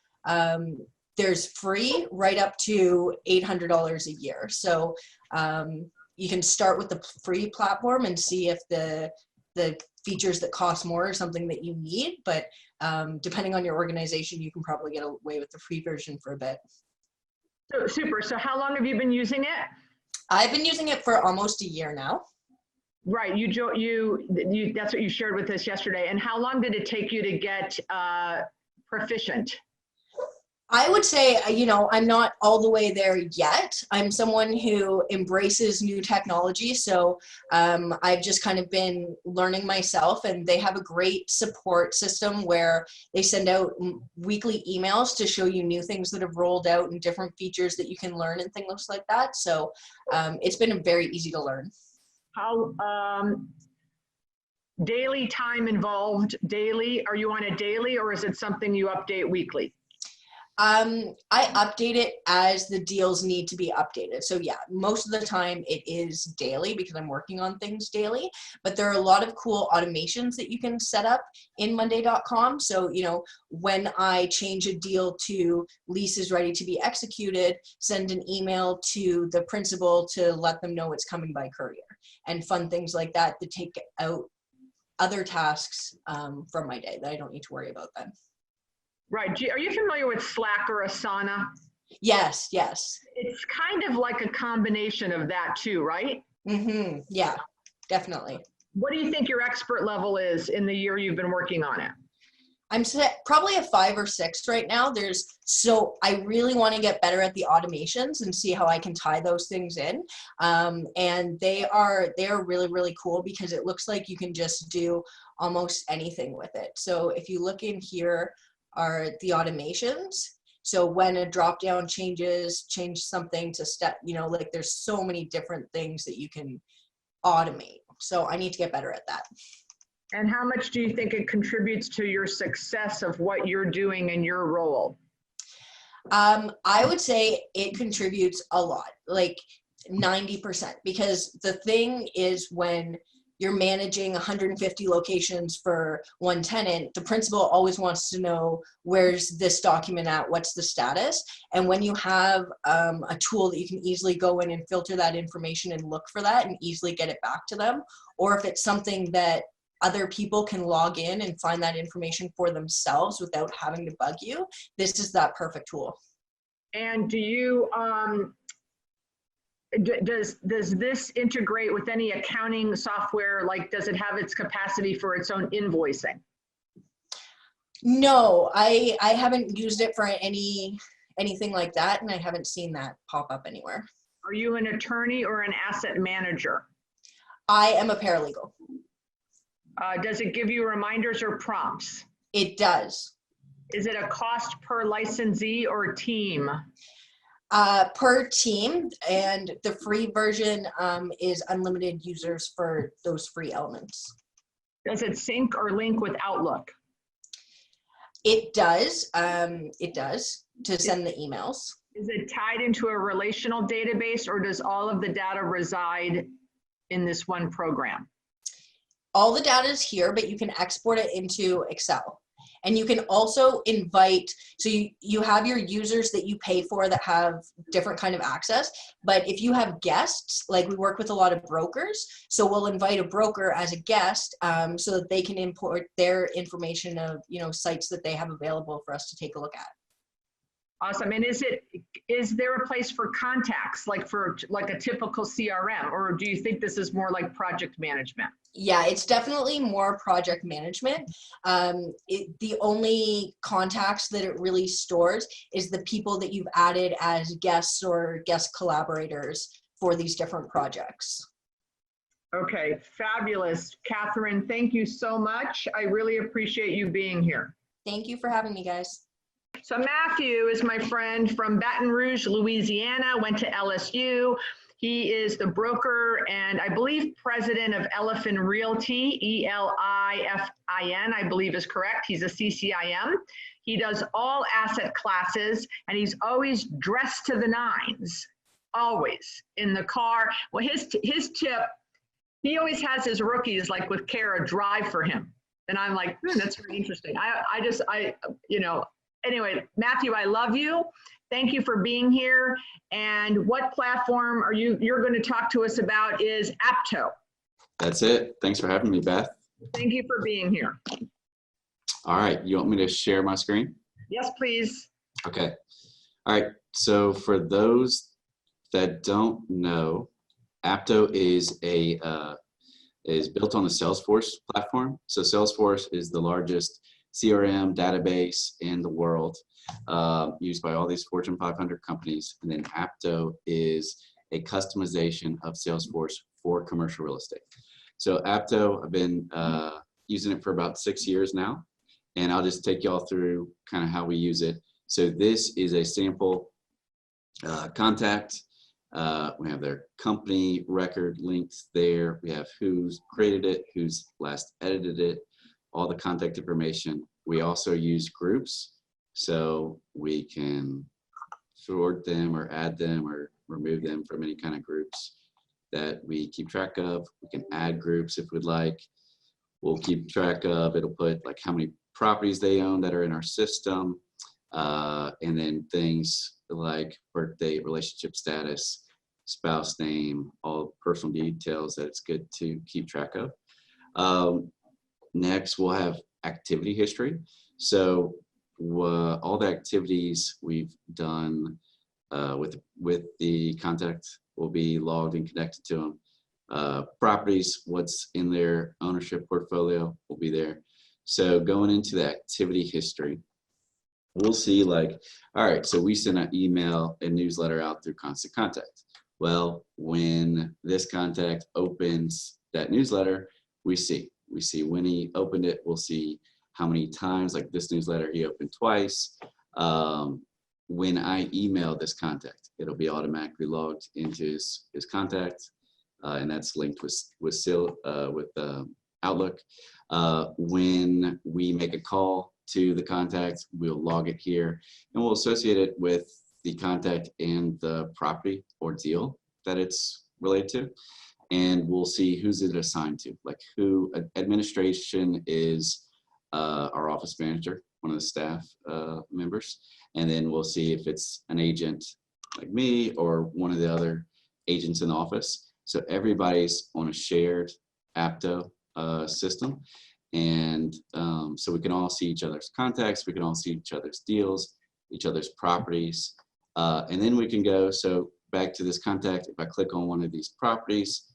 Speaker 4: there's free right up to $800 a year. So you can start with the free platform and see if the features that cost more are something that you need, but depending on your organization, you can probably get away with the free version for a bit.
Speaker 1: So, super. So how long have you been using it?
Speaker 4: I've been using it for almost a year now.
Speaker 1: Right. That's what you shared with us yesterday. And how long did it take you to get Proficient?
Speaker 4: I would say, you know, I'm not all the way there yet. I'm someone who embraces new technology. So I've just kind of been learning myself, and they have a great support system where they send out weekly emails to show you new things that have rolled out and different features that you can learn and things like that. So it's been very easy to learn.
Speaker 1: How daily time involved daily? Are you on a daily, or is it something you update weekly?
Speaker 4: I update it as the deals need to be updated. So yeah, most of the time it is daily because I'm working on things daily, but there are a lot of cool automations that you can set up in Monday.com. So, you know, when I change a deal to lease is ready to be executed, send an email to the principal to let them know it's coming by courier, and fun things like that to take out other tasks from my day that I don't need to worry about then.
Speaker 1: Right. Are you familiar with Slack or Asana?
Speaker 4: Yes.
Speaker 1: It's kind of like a combination of that too, right?
Speaker 4: Mm-hmm. Yeah, definitely.
Speaker 1: What do you think your expert level is in the year you've been working on it?
Speaker 4: I'm probably a 5 or 6 right now. I really want to get better at the automations and see how I can tie those things in. And they are really, really cool because it looks like you can just do almost anything with it. So if you look in here are the automations. So when a drop down change something to step, like there's so many different things that you can automate. So I need to get better at that.
Speaker 1: And how much do you think it contributes to your success of what you're doing in your role?
Speaker 4: I would say it contributes a lot, like 90%, because the thing is when you're managing 150 locations for one tenant, the principal always wants to know where's this document at, what's the status. And when you have a tool that you can easily go in and filter that information and look for that and easily get it back to them, or if it's something that other people can log in and find that information for themselves without having to bug you, this is that perfect tool.
Speaker 1: And do you, does this integrate with any accounting software? Like, does it have its capacity for its own invoicing?
Speaker 4: No, I haven't used it for anything like that, and I haven't seen that pop up anywhere.
Speaker 1: Are you an attorney or an asset manager?
Speaker 4: I am a paralegal.
Speaker 1: Does it give you reminders or prompts?
Speaker 4: It does.
Speaker 1: Is it a cost per licensee or team?
Speaker 4: Per team, and the free version is unlimited users for those free elements.
Speaker 1: Does it sync or link with Outlook?
Speaker 4: It does. It does to send the emails.
Speaker 1: Is it tied into a relational database, or does all of the data reside in this one program?
Speaker 4: All the data is here, but you can export it into Excel. And you can also invite, so you have your users that you pay for that have different kind of access. But if you have guests, like we work with a lot of brokers, so we'll invite a broker as a guest so that they can import their information of, sites that they have available for us to take a look at.
Speaker 1: Awesome. And is there a place for contacts, like for a typical CRM, or do you think this is more like project management?
Speaker 4: Yeah, it's definitely more project management. The only contacts that it really stores is the people that you've added as guests or guest collaborators for these different projects.
Speaker 1: Okay, fabulous. Catherine, thank you so much. I really appreciate you being here.
Speaker 4: Thank you for having me, guys.
Speaker 1: So Matthew is my friend from Baton Rouge, Louisiana, went to LSU. He is the broker and I believe president of Elephant Realty, ELIFIN, I believe is correct. He's a CCIM. He does all asset classes and he's always dressed to the nines, always in the car. Well, his tip, he always has his rookies like with Kara drive for him. And I'm like, that's really interesting. Anyway, Matthew, I love you. Thank you for being here. And what platform you're going to talk to us about is Apto.
Speaker 5: That's it. Thanks for having me, Beth.
Speaker 1: Thank you for being here.
Speaker 5: All right. You want me to share my screen?
Speaker 1: Yes, please.
Speaker 5: Okay. All right. So for those that don't know, Apto is built on the Salesforce platform. So Salesforce is the largest CRM database in the world, used by all these Fortune 500 companies. And then Apto is a customization of Salesforce for commercial real estate. So Apto, I've been using it for about 6 years now, and I'll just take y'all through kind of how we use it. So this is a sample contact. We have their company record links there. We have who's created it, who's last edited it, all the contact information. We also use groups, so we can sort them or add them or remove them from any kind of groups that we keep track of. We can add groups if we'd like. We'll keep track of, it'll put like how many properties they own that are in our system, and then things like birth date, relationship status, spouse name, all personal details that it's good to keep track of. Next, we'll have activity history. So all the activities we've done with the contact will be logged and connected to them. Properties, what's in their ownership portfolio will be there. So going into the activity history, we'll see like, all right, so we send an email and newsletter out through Constant Contact. Well, when this contact opens that newsletter, we see when he opened it, we'll see how many times, like this newsletter, he opened twice. When I email this contact, it'll be automatically logged into his contact, and that's linked with Outlook. When we make a call to the contact, we'll log it here, and we'll associate it with the contact and the property or deal that it's related to. And we'll see who's it assigned to, like who administration is our office manager, one of the staff members. And then we'll see if it's an agent like me or one of the other agents in the office. So everybody's on a shared Apto system. And so we can all see each other's contacts, we can all see each other's deals, each other's properties. And then we can go, so back to this contact, if I click on one of these properties,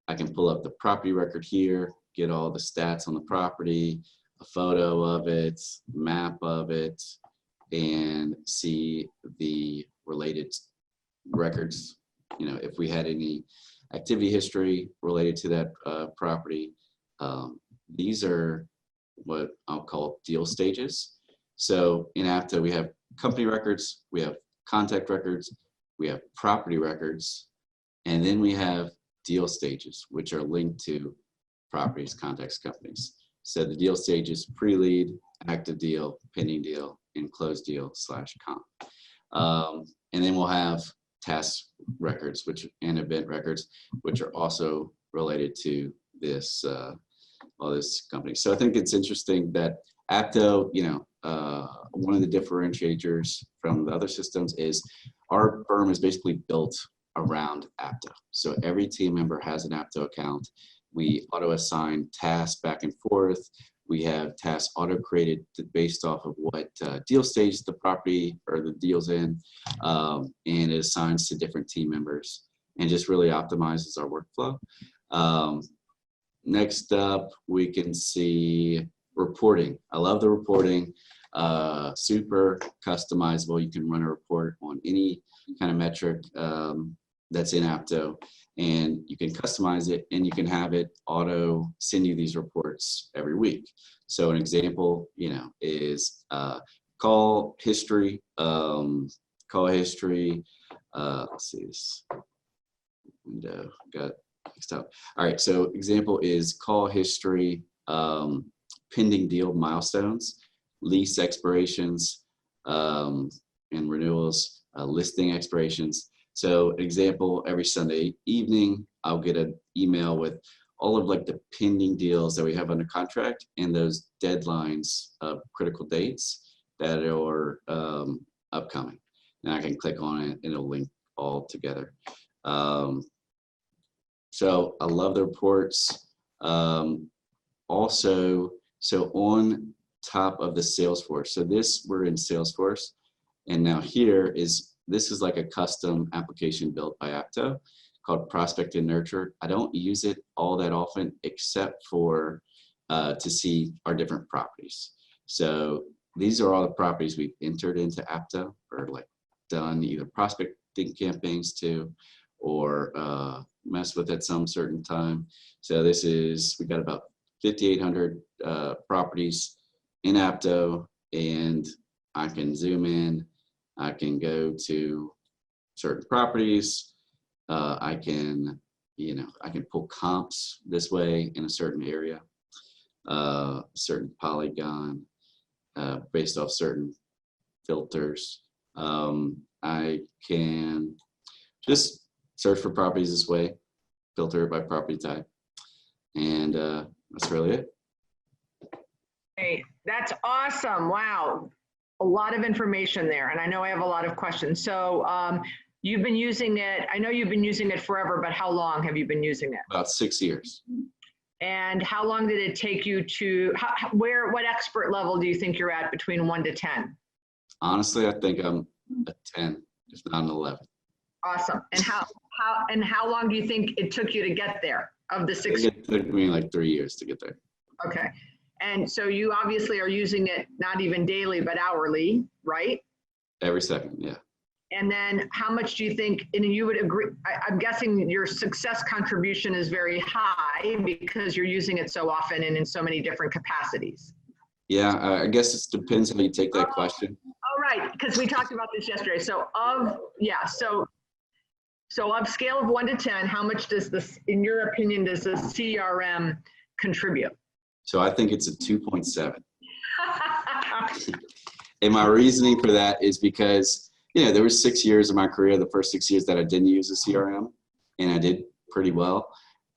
Speaker 5: I can pull up the property record here, get all the stats on the property, a photo of it, map of it, and see the related records. You know, if we had any activity history related to that property. These are what I'll call deal stages. So in Apto, we have company records, we have contact records, we have property records, and then we have deal stages, which are linked to properties, contacts, companies. So the deal stages: pre-lead, active deal, pending deal, and closed deal / comp. And then we'll have task records, and event records, which are also related to this all this company. So I think it's interesting that Apto, you know, one of the differentiators from the other systems is our firm is basically built around Apto. So every team member has an Apto account. We auto assign tasks back and forth. We have tasks auto created based off of what deal stage the property or the deal's in, and it assigns to different team members and just really optimizes our workflow. Next up, we can see reporting. I love the reporting, super customizable. You can run a report on any kind of metric that's in Apto, and you can customize it, and you can have it auto send you these reports every week. So an example, you know, is call history. Let's see this window got mixed up. All right, so example is call history, pending deal milestones, lease expirations, and renewals, listing expirations. So example, every Sunday evening, I'll get an email with all of like the pending deals that we have under contract and those deadlines of critical dates that are upcoming. And I can click on it and it'll link all together. So I love the reports. Also, so on top of the Salesforce, so we're in Salesforce, and now this is like a custom application built by Apto called Prospect and Nurture. I don't use it all that often except for to see our different properties. So these are all the properties we've entered into Apto or like done either prospecting campaigns to or mess with at some certain time. So we got about 5,800 properties in Apto, and I can zoom in. I can go to certain properties. I can pull comps this way in a certain area, certain polygon, based off certain filters. I can just search for properties this way, filter it by property type, and that's really it.
Speaker 1: Hey, that's awesome. Wow. A lot of information there. And I know I have a lot of questions. So you've been using it. I know you've been using it forever, but how long have you been using it?
Speaker 5: About 6 years.
Speaker 1: And how long did it take you to, what expert level do you think you're at between 1 to 10?
Speaker 5: Honestly, I think I'm a 10, if not an 11.
Speaker 1: Awesome. And how long do you think it took you to get there of the 6?
Speaker 5: It took me like 3 years to get there.
Speaker 1: Okay. And so you obviously are using it not even daily, but hourly, right?
Speaker 5: Every second, yeah.
Speaker 1: And then how much do you think, and you would agree, I'm guessing your success contribution is very high because you're using it so often and in so many different capacities.
Speaker 5: Yeah, I guess it depends how you take that question.
Speaker 1: Oh, right, because we talked about this yesterday. So of scale of 1 to 10, how much does this, in your opinion, does the CRM contribute?
Speaker 5: So I think it's a 2.7. And my reasoning for that is because, there were 6 years of my career, the first 6 years that I didn't use a CRM, and I did pretty well.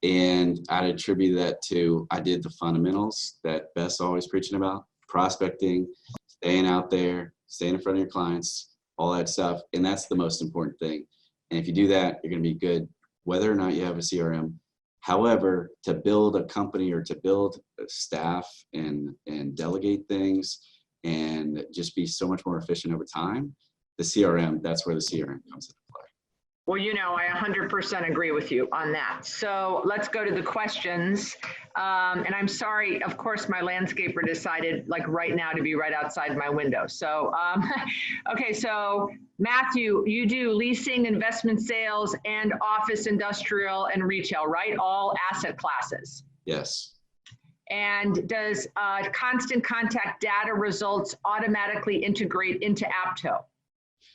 Speaker 5: And I'd attribute that to, I did the fundamentals that Beth's always preaching about: prospecting, staying out there, staying in front of your clients, all that stuff. And that's the most important thing. And if you do that, you're going to be good, whether or not you have a CRM. However, to build a company or to build a staff and delegate things and just be so much more efficient over time, the CRM, that's where the CRM comes into play.
Speaker 1: Well, I 100% agree with you on that. So let's go to the questions. And I'm sorry, of course, my landscaper decided like right now to be right outside my window. So, okay, so Matthew, you do leasing, investment sales, and office, industrial, and retail, right? All asset classes.
Speaker 5: Yes.
Speaker 1: And does constant contact data results automatically integrate into Apto?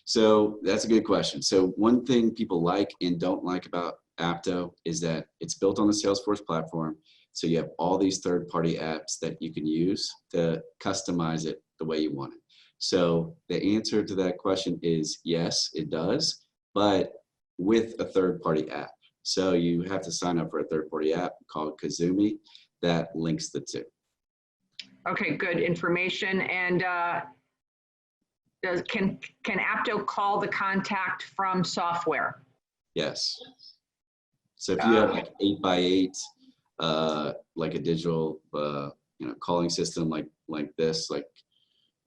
Speaker 5: So that's a good question. So one thing people like and don't like about Apto is that it's built on the Salesforce platform. So you have all these third-party apps that you can use to customize it the way you want it. So the answer to that question is yes, it does, but with a third-party app. So you have to sign up for a third-party app called Kazumi that links the two.
Speaker 1: Okay, good information. And can Apto call the contact from software?
Speaker 5: Yes. So if you have like 8x8, like a digital, calling system like this, like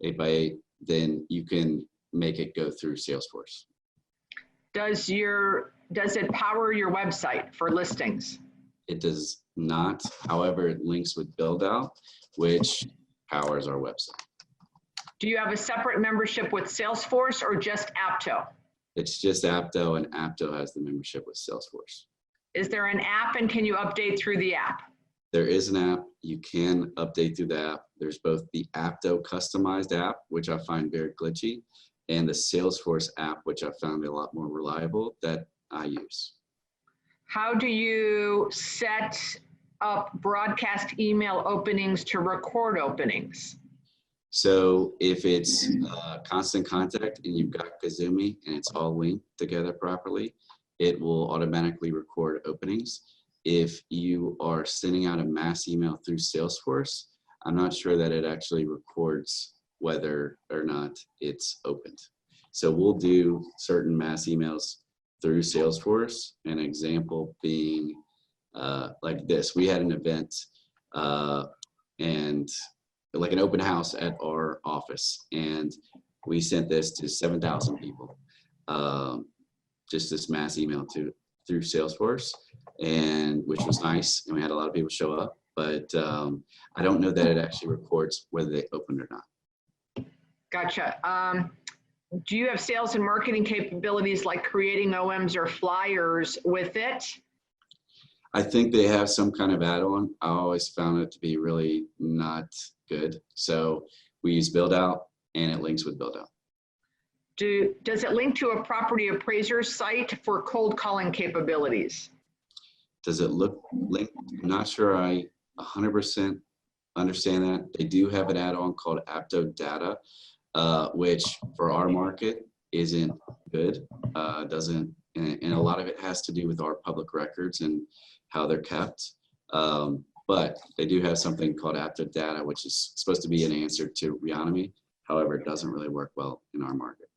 Speaker 5: 8x8, then you can make it go through Salesforce.
Speaker 1: Does it power your website for listings?
Speaker 5: It does not. However, it links with BuildOut, which powers our website.
Speaker 1: Do you have a separate membership with Salesforce or just Apto?
Speaker 5: It's just Apto, and Apto has the membership with Salesforce.
Speaker 1: Is there an app, and can you update through the app?
Speaker 5: There is an app. You can update through the app. There's both the Apto customized app, which I find very glitchy, and the Salesforce app, which I found a lot more reliable, that I use.
Speaker 1: How do you set up broadcast email openings to record openings?
Speaker 5: So if it's constant contact and you've got Kazumi and it's all linked together properly, it will automatically record openings. If you are sending out a mass email through Salesforce, I'm not sure that it actually records whether or not it's opened. So we'll do certain mass emails through Salesforce. An example being like this. We had an event and like an open house at our office, and we sent this to 7,000 people. Just this mass email through Salesforce, and which was nice, and we had a lot of people show up, but I don't know that it actually records whether they opened or not.
Speaker 1: Gotcha. Do you have sales and marketing capabilities like creating OMs or flyers with it?
Speaker 5: I think they have some kind of add-on. I always found it to be really not good. So we use BuildOut, and it links with BuildOut.
Speaker 1: Does it link to a property appraiser site for cold calling capabilities?
Speaker 5: Does it look linked? I'm not sure I 100% understand that. They do have an add-on called Apto Data, which for our market isn't good. Doesn't, and a lot of it has to do with our public records and how they're kept. But they do have something called Apto Data, which is supposed to be an answer to Reonomy. However, it doesn't really work well in our market.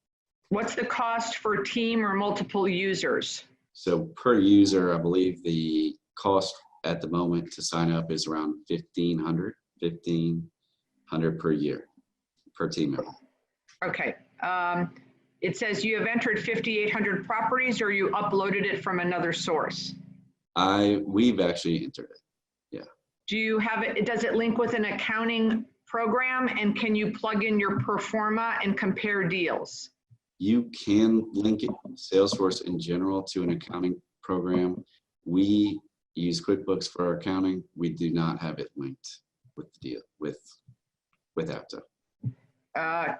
Speaker 1: What's the cost for team or multiple users?
Speaker 5: So per user, I believe the cost at the moment to sign up is around $1,500 per year, per team member.
Speaker 1: Okay. It says you have entered 5,800 properties, or you uploaded it from another source?
Speaker 5: We've actually entered it. Yeah.
Speaker 1: Do you have it, does it link with an accounting program, and can you plug in your pro forma and compare deals?
Speaker 5: You can link it, Salesforce in general, to an accounting program. We use QuickBooks for our accounting. We do not have it linked with the deal with Apto.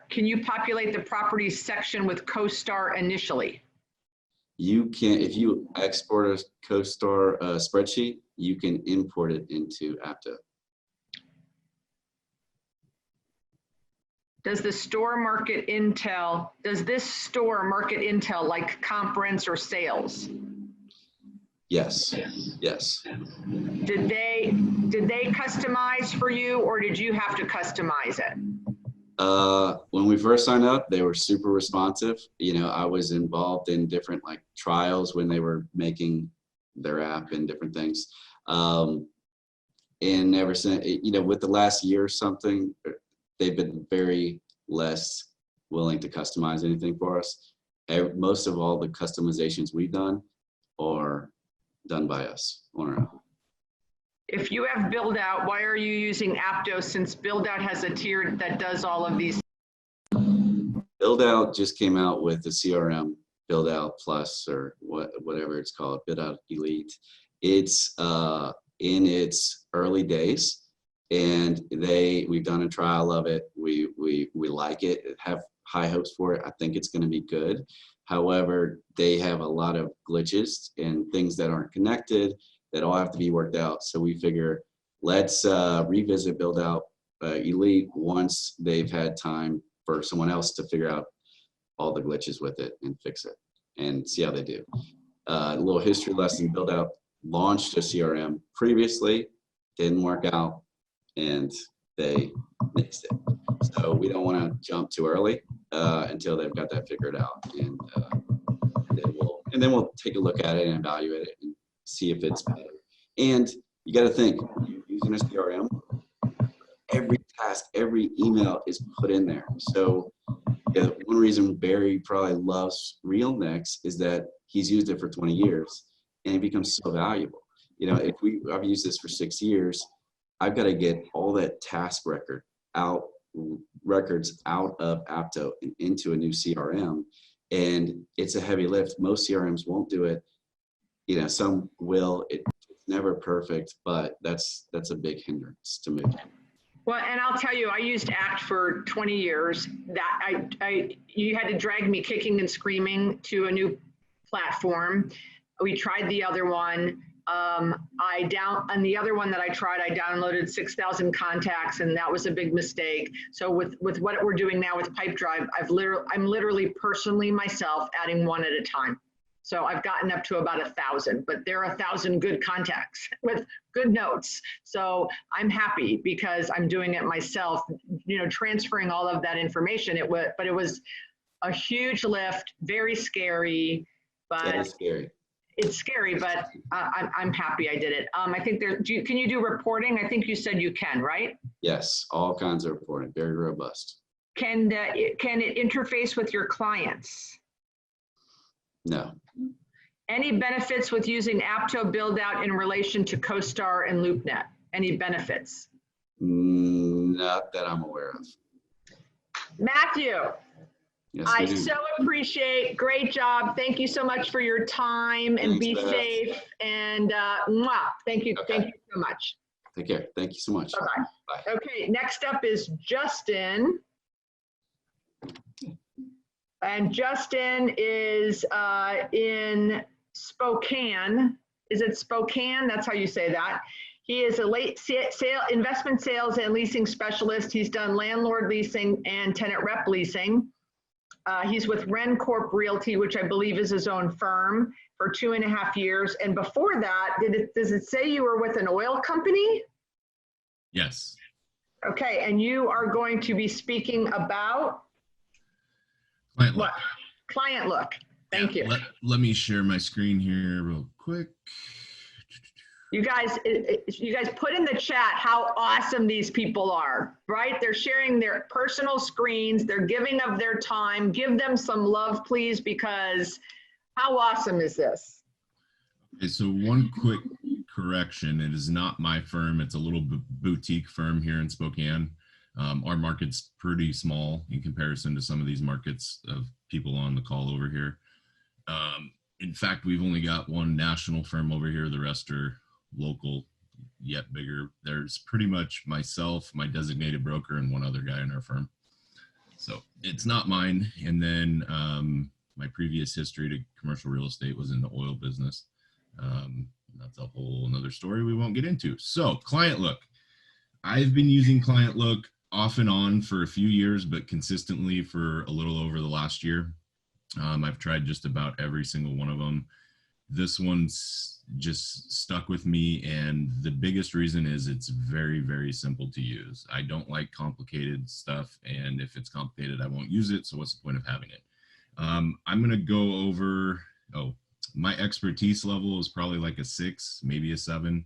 Speaker 1: Can you populate the properties section with CoStar initially?
Speaker 5: You can, if you export a CoStar spreadsheet, you can import it into Apto.
Speaker 1: Does the store market intel, does this store market intel like comp rents or sales?
Speaker 5: Yes, yes.
Speaker 1: Did they customize for you, or did you have to customize it?
Speaker 5: When we first signed up, they were super responsive. You know, I was involved in different like trials when they were making their app and different things. And ever since, you know, with the last year or something, they've been very less willing to customize anything for us. Most of all the customizations we've done are done by us on our own.
Speaker 1: If you have build out, why are you using Apto, since build out has a tier that does all of these?
Speaker 5: Build out just came out with the CRM Build Out Plus, or whatever it's called, Build Out Elite. It's in its early days, and we've done a trial of it. We like it, have high hopes for it. I think it's going to be good. However, they have a lot of glitches and things that aren't connected that all have to be worked out. So we figure, let's revisit Build Out Elite once they've had time for someone else to figure out all the glitches with it and fix it and see how they do. A little history lesson: Build Out launched a CRM previously, didn't work out, and they nixed it. So we don't want to jump too early until they've got that figured out, and then we'll take a look at it and evaluate it and see if it's better. And you got to think, you're using a CRM, every task, every email is put in there. So yeah, one reason Barry probably loves RealNex is that he's used it for 20 years and it becomes so valuable. You know, I've used this for 6 years, I've got to get all that task records out of Apto and into a new CRM. And it's a heavy lift. Most CRMs won't do it. You know, some will. It's never perfect, but that's a big hindrance to move.
Speaker 1: Well, and I'll tell you, I used Act for 20 years. That you had to drag me kicking and screaming to a new platform. We tried the other one. On the other one that I tried, I downloaded 6,000 contacts, and that was a big mistake. So with what we're doing now with Pipedrive, I'm literally personally myself adding one at a time. So I've gotten up to about 1,000, but there are 1,000 good contacts with good notes. So I'm happy because I'm doing it myself, you know, transferring all of that information. But it was a huge lift, very scary, but
Speaker 5: That is scary.
Speaker 1: It's scary, but I'm happy I did it. I think can you do reporting? I think you said you can, right?
Speaker 5: Yes, all kinds of reporting, very robust.
Speaker 1: Can it interface with your clients?
Speaker 5: No.
Speaker 1: Any benefits with using Apto Build Out in relation to CoStar and LoopNet? Any benefits?
Speaker 5: Not that I'm aware of.
Speaker 1: Matthew,
Speaker 5: Yes,
Speaker 1: I
Speaker 5: we do.
Speaker 1: so appreciate, great job. Thank you so much for your time, and
Speaker 5: Thanks,
Speaker 1: be
Speaker 5: Beth.
Speaker 1: safe. And thank you.
Speaker 5: Okay.
Speaker 1: Thank you so much.
Speaker 5: Take care. Thank you so much.
Speaker 1: Bye-bye.
Speaker 5: Bye.
Speaker 1: Okay, next up is Justin. And Justin is in Spokane. Is it Spokane? That's how you say that. He is a investment sales and leasing specialist. He's done landlord leasing and tenant rep leasing. He's with Ren Corp Realty, which I believe is his own firm, for 2.5 years. And before that, does it say you were with an oil company?
Speaker 6: Yes.
Speaker 1: Okay, and you are going to be speaking about
Speaker 6: Client
Speaker 1: what?
Speaker 6: look.
Speaker 1: Client look. Thank you.
Speaker 6: Let me share my screen here real quick.
Speaker 1: You guys put in the chat how awesome these people are, right? They're sharing their personal screens. They're giving of their time. Give them some love, please, because how awesome is this?
Speaker 6: Okay, so one correction. It is not my firm. It's a little boutique firm here in Spokane. Our market's pretty small in comparison to some of these markets of people on the call over here. In fact, we've only got one national firm over here. The rest are local, yet bigger. There's pretty much myself, my designated broker, and one other guy in our firm. So it's not mine. And then my previous history to commercial real estate was in the oil business. That's a whole another story we won't get into. So Client Look. I've been using Client Look off and on for a few years, but consistently for a little over the last year. I've tried just about every single one of them. This one's just stuck with me, and the biggest reason is it's very, very simple to use. I don't like complicated stuff, and if it's complicated, I won't use it, so what's the point of having it? I'm going to go over, my expertise level is probably like a 6, maybe a 7,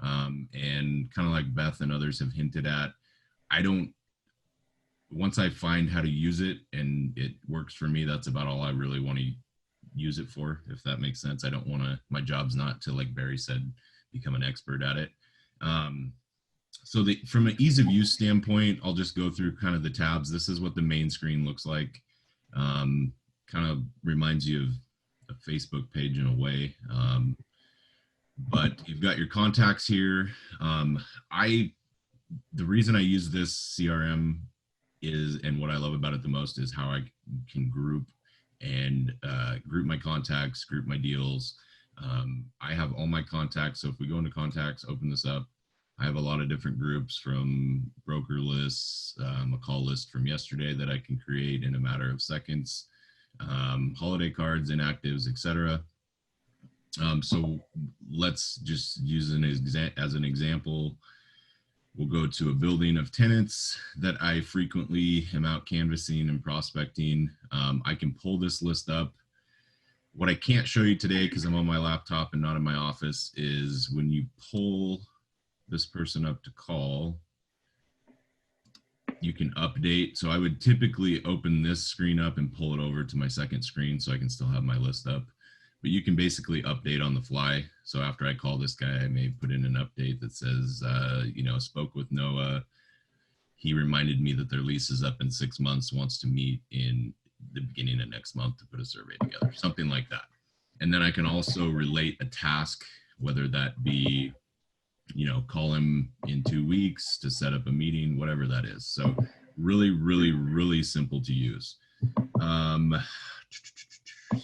Speaker 6: and kind of like Beth and others have hinted at, once I find how to use it and it works for me, that's about all I really want to use it for, if that makes sense. I don't want to, my job's not to, like Barry said, become an expert at it. So from an ease of use standpoint, I'll just go through kind of the tabs. This is what the main screen looks like. Kind of reminds you of a Facebook page in a way. But you've got your contacts here. The reason I use this CRM is, and what I love about it the most, is how I can group my contacts, group my deals. I have all my contacts. So if we go into contacts, open this up, I have a lot of different groups, from broker lists, a call list from yesterday that I can create in a matter of seconds, holiday cards, inactives, etc. So let's just use as an example. We'll go to a building of tenants that I frequently am out canvassing and prospecting. I can pull this list up. What I can't show you today, because I'm on my laptop and not in my office, is when you pull this person up to call, you can update. So I would typically open this screen up and pull it over to my second screen so I can still have my list up. But you can basically update on the fly. So after I call this guy, I may put in an update that says, spoke with Noah. He reminded me that their lease is up in 6 months, wants to meet in the beginning of next month to put a survey together, something like that. And then I can also relate a task, whether that be, call him in 2 weeks to set up a meeting, whatever that is. So really, really, really simple to use.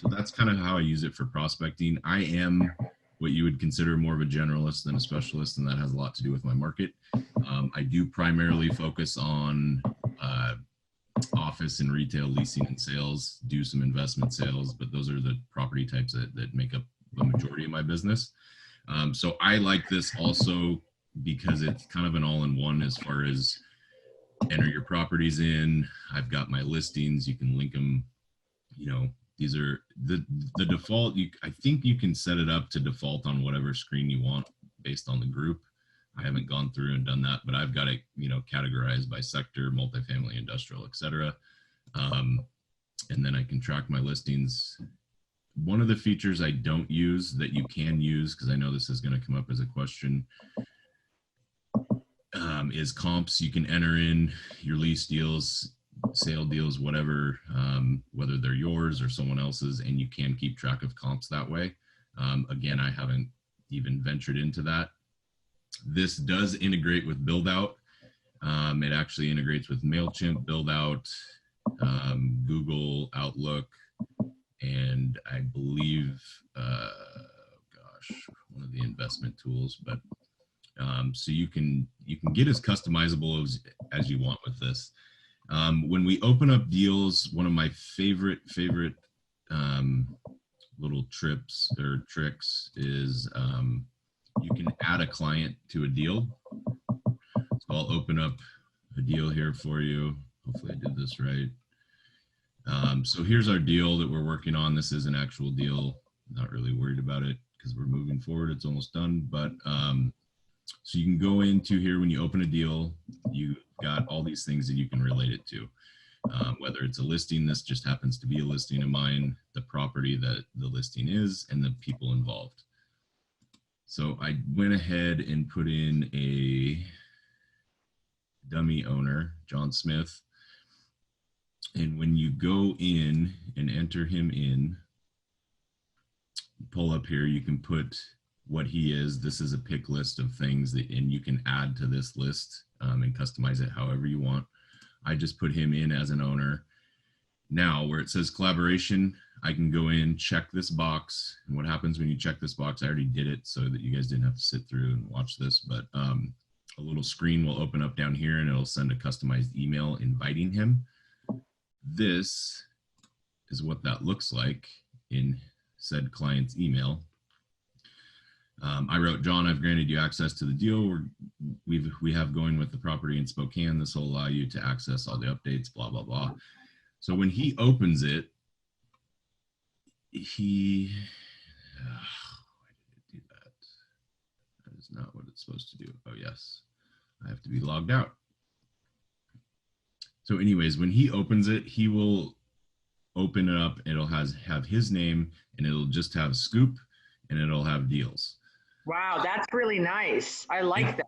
Speaker 6: So that's kind of how I use it for prospecting. I am what you would consider more of a generalist than a specialist, and that has a lot to do with my market. I do primarily focus on office and retail leasing and sales, do some investment sales, but those are the property types that make up the majority of my business. So I like this also because it's kind of an all-in-one as far as enter your properties in. I've got my listings. You can link them, these are the default. I think you can set it up to default on whatever screen you want based on the group. I haven't gone through and done that, but I've got it, categorized by sector, multifamily, industrial, etc. And then I can track my listings. One of the features I don't use that you can use, because I know this is going to come up as a question, is comps. You can enter in your lease deals, sale deals, whatever, whether they're yours or someone else's, and you can keep track of comps that way. Again, I haven't even ventured into that. This does integrate with BuildOut. It actually integrates with MailChimp, BuildOut, Google, Outlook, and I believe, one of the investment tools. But so you can get as customizable as you want with this. When we open up deals, one of my favorite little tricks is you can add a client to a deal. So I'll open up a deal here for you. Hopefully I did this right. So here's our deal that we're working on. This is an actual deal. Not really worried about it because we're moving forward. It's almost done. But so you can go into here when you open a deal, you got all these things that you can relate it to. Whether it's a listing, this just happens to be a listing of mine, the property that the listing is, and the people involved. So I went ahead and put in a dummy owner, John Smith. And when you go in and enter him in, pull up here, you can put what he is. This is a pick list of things that, and you can add to this list and customize it however you want. I just put him in as an owner. Now, where it says collaboration, I can go in, check this box. And what happens when you check this box, I already did it so that you guys didn't have to sit through and watch this, but a little screen will open up down here and it'll send a customized email inviting him. This is what that looks like in said client's email. I wrote, John, I've granted you access to the deal we have going with the property in Spokane. This will allow you to access all the updates, blah, blah, blah. So when he opens it, why did it do that? That is not what it's supposed to do. Oh, yes. I have to be logged out. So anyways, when he opens it, he will open it up. It'll have his name, and it'll just have scoop, and it'll have deals.
Speaker 1: Wow, that's really nice. I like that.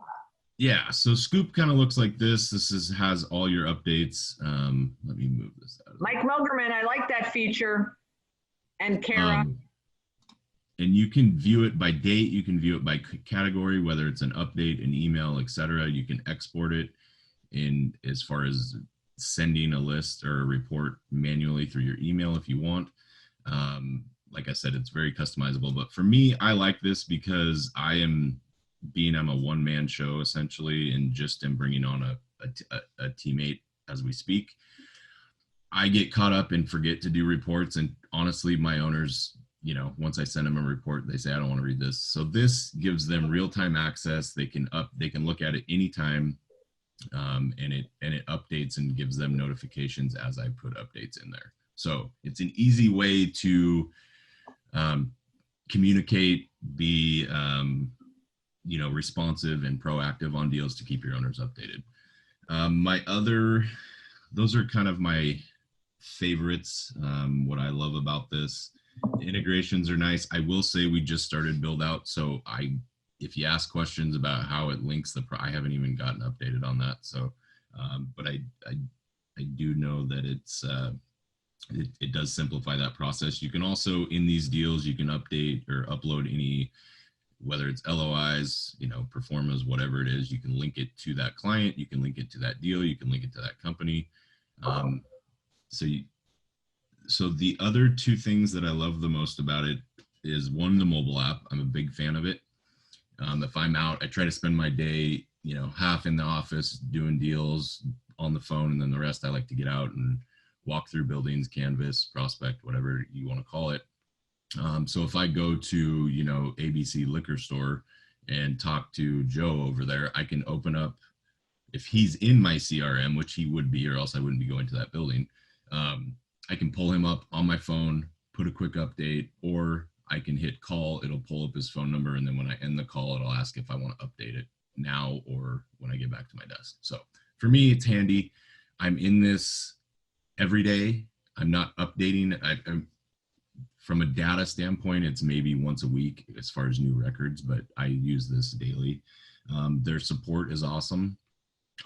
Speaker 6: Yeah, so scoop kind of looks like this. Has all your updates. Let me move this out.
Speaker 1: Mike Milgerman, I like that feature. And Kara.
Speaker 6: And you can view it by date. You can view it by category, whether it's an update, an email, etc. You can export it in as far as sending a list or a report manually through your email if you want. Like I said, it's very customizable. But for me, I like this because I'm a one-man show essentially, and just am bringing on a teammate as we speak. I get caught up and forget to do reports, and honestly, my owners, you know, once I send them a report, they say I don't want to read this. So this gives them real-time access. They can look at it anytime, and it updates and gives them notifications as I put updates in there. So it's an easy way to communicate, be responsive and proactive on deals to keep your owners updated. Those are kind of my favorites. What I love about this, the integrations are nice. I will say we just started build out, so if you ask questions about how it links I haven't even gotten updated on that. So, but I do know that it does simplify that process. You can also, in these deals, you can update or upload any, whether it's LOIs, performas, whatever it is, you can link it to that client, you can link it to that deal, you can link it to that company. So the other two things that I love the most about it is, one, the mobile app. I'm a big fan of it. If I'm out, I try to spend my day, half in the office doing deals on the phone, and then the rest I like to get out and walk through buildings, canvas, prospect, whatever you want to call it. So if I go to, ABC liquor store and talk to Joe over there, I can open up, if he's in my CRM, which he would be, or else I wouldn't be going to that building. I can pull him up on my phone, put a quick update, or I can hit call. It'll pull up his phone number, and then when I end the call, it'll ask if I want to update it now or when I get back to my desk. So for me, it's handy. I'm in this every day. I'm not updating. From a data standpoint, it's maybe once a week as far as new records, but I use this daily. Their support is awesome.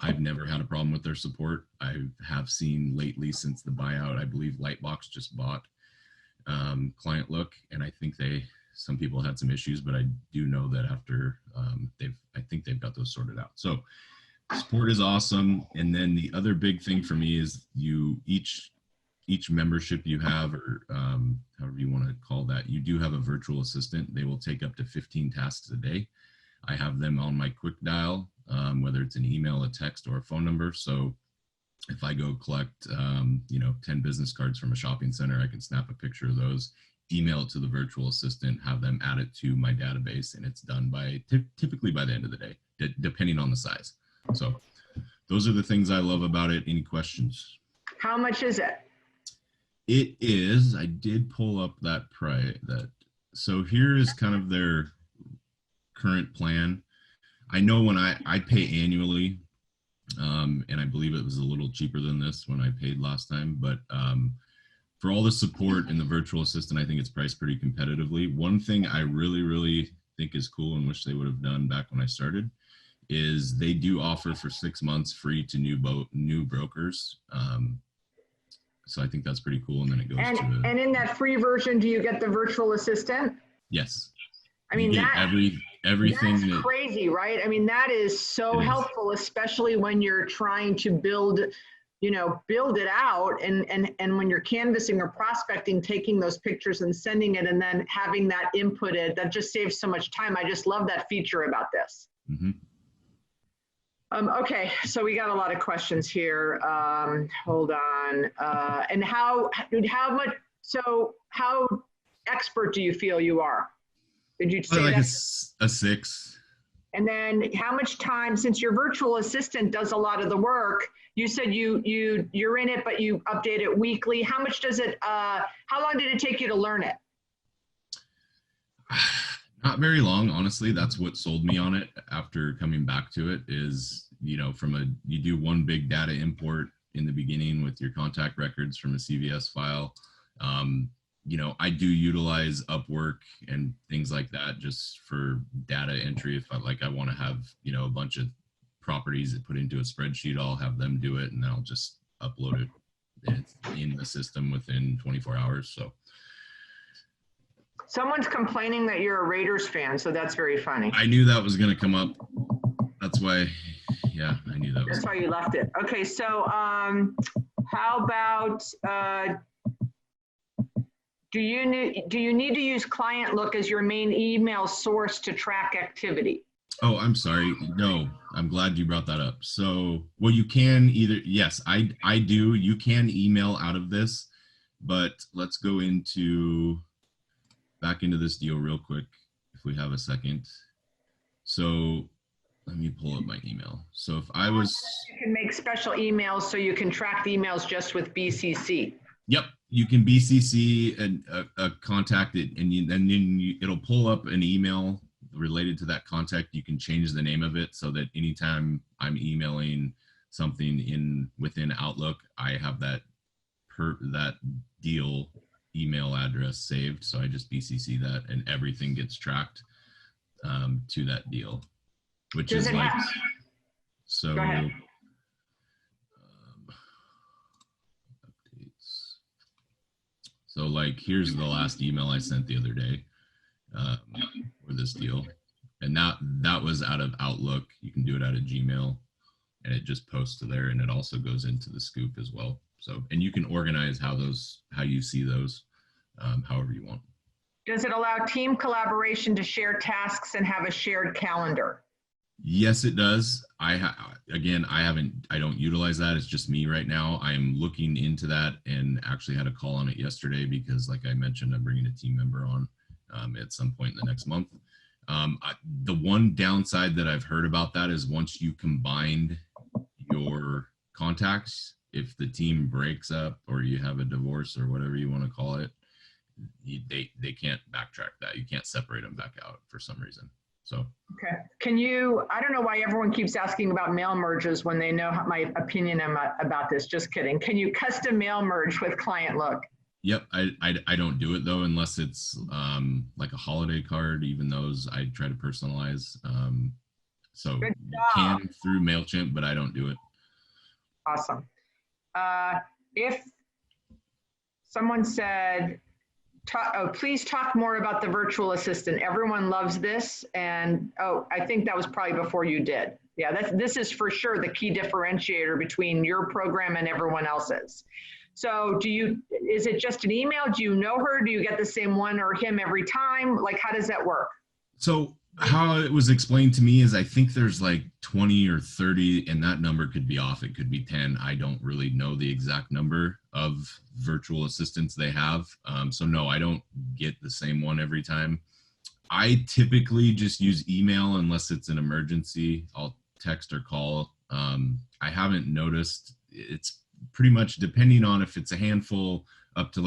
Speaker 6: I've never had a problem with their support. I have seen lately, since the buyout, I believe Lightbox just bought Client Look, and I think some people had some issues, but I do know that after I think they've got those sorted out. So support is awesome. And then the other big thing for me is each membership you have, or however you want to call that, you do have a virtual assistant. They will take up to 15 tasks a day. I have them on my quick dial, whether it's an email, a text, or a phone number. So if I go collect 10 business cards from a shopping center, I can snap a picture of those, email it to the virtual assistant, have them add it to my database, and it's done by typically by the end of the day, depending on the size. So those are the things I love about it. Any questions?
Speaker 1: How much is it?
Speaker 6: It is, I did pull up that so here is kind of their current plan. I know when I pay annually, and I believe it was a little cheaper than this when I paid last time, but for all the support and the virtual assistant, I think it's priced pretty competitively. One thing I really, really think is cool and wish they would have done back when I started is they do offer for 6 months free to new brokers. So I think that's pretty cool. And then it goes
Speaker 1: And in that free version, do you get the virtual assistant?
Speaker 6: Yes.
Speaker 1: I mean,
Speaker 6: you get everything.
Speaker 1: That's crazy, right? I mean, that is so helpful, especially when you're trying to build it out and when you're canvassing or prospecting, taking those pictures and sending it and then having that inputted, that just saves so much time. I just love that feature about this.
Speaker 6: Mm-hmm.
Speaker 1: Okay, so we got a lot of questions here. Hold on. And how expert do you feel you are? Did you say
Speaker 6: like
Speaker 1: that?
Speaker 6: a 6?
Speaker 1: And then how much time, since your virtual assistant does a lot of the work, you said you're in it, but you update it weekly. How much does it, how long did it take you to learn it?
Speaker 6: Not very long, honestly. That's what sold me on it after coming back to it is, you do one big data import in the beginning with your contact records from a CVS file. I do utilize Upwork and things like that just for data entry. If I want to have, a bunch of properties that put into a spreadsheet, I'll have them do it and then I'll just upload it. It's in the system within 24 hours. So.
Speaker 1: Someone's complaining that you're a Raiders fan, so that's very funny.
Speaker 6: I knew that was going to come up. That's why, I knew that was.
Speaker 1: That's why you left it. Okay, so how about, do you need to use Client Look as your main email source to track activity?
Speaker 6: Oh, I'm sorry. No, I'm glad you brought that up. So, well, you can either, yes, I do. You can email out of this, but let's go back into this deal real quick if we have a second. So let me pull up my email. So if I was,
Speaker 1: you can make special emails so you can track the emails just with BCC.
Speaker 6: Yep, you can BCC and a contact it, and then it'll pull up an email related to that contact. You can change the name of it so that anytime I'm emailing something within Outlook, I have that deal email address saved. So I just BCC that and everything gets tracked to that deal, which is like, so
Speaker 1: go ahead.
Speaker 6: Updates. So like, here's the last email I sent the other day for this deal. And that was out of Outlook. You can do it out of Gmail and it just posts to there, and it also goes into the Scoop as well. So, and you can organize how you see those however you want.
Speaker 1: Does it allow team collaboration to share tasks and have a shared calendar?
Speaker 6: Yes, it does. I don't utilize that. It's just me right now. I am looking into that and actually had a call on it yesterday because, like I mentioned, I'm bringing a team member on at some point in the next month. The one downside that I've heard about that is once you combined your contacts, if the team breaks up or you have a divorce or whatever you want to call it, they can't backtrack that. You can't separate them back out for some reason. So
Speaker 1: okay, I don't know why everyone keeps asking about mail merges when they know my opinion about this. Just kidding. Can you custom mail merge with Client Look?
Speaker 6: Yep, I don't do it though unless it's like a holiday card. Even those I try to personalize. So you can through MailChimp, but I don't do it.
Speaker 1: Awesome. If someone said, please talk more about the virtual assistant. Everyone loves this. And I think that was probably before you did. Yeah, this is for sure the key differentiator between your program and everyone else's. So is it just an email? Do you know her? Do you get the same one or him every time? Like, how does that work?
Speaker 6: So how it was explained to me is I think there's like 20 or 30, and that number could be off. It could be 10. I don't really know the exact number of virtual assistants they have. So no, I don't get the same one every time. I typically just use email unless it's an emergency. I'll text or call. I haven't noticed. It's pretty much depending on if it's a handful up to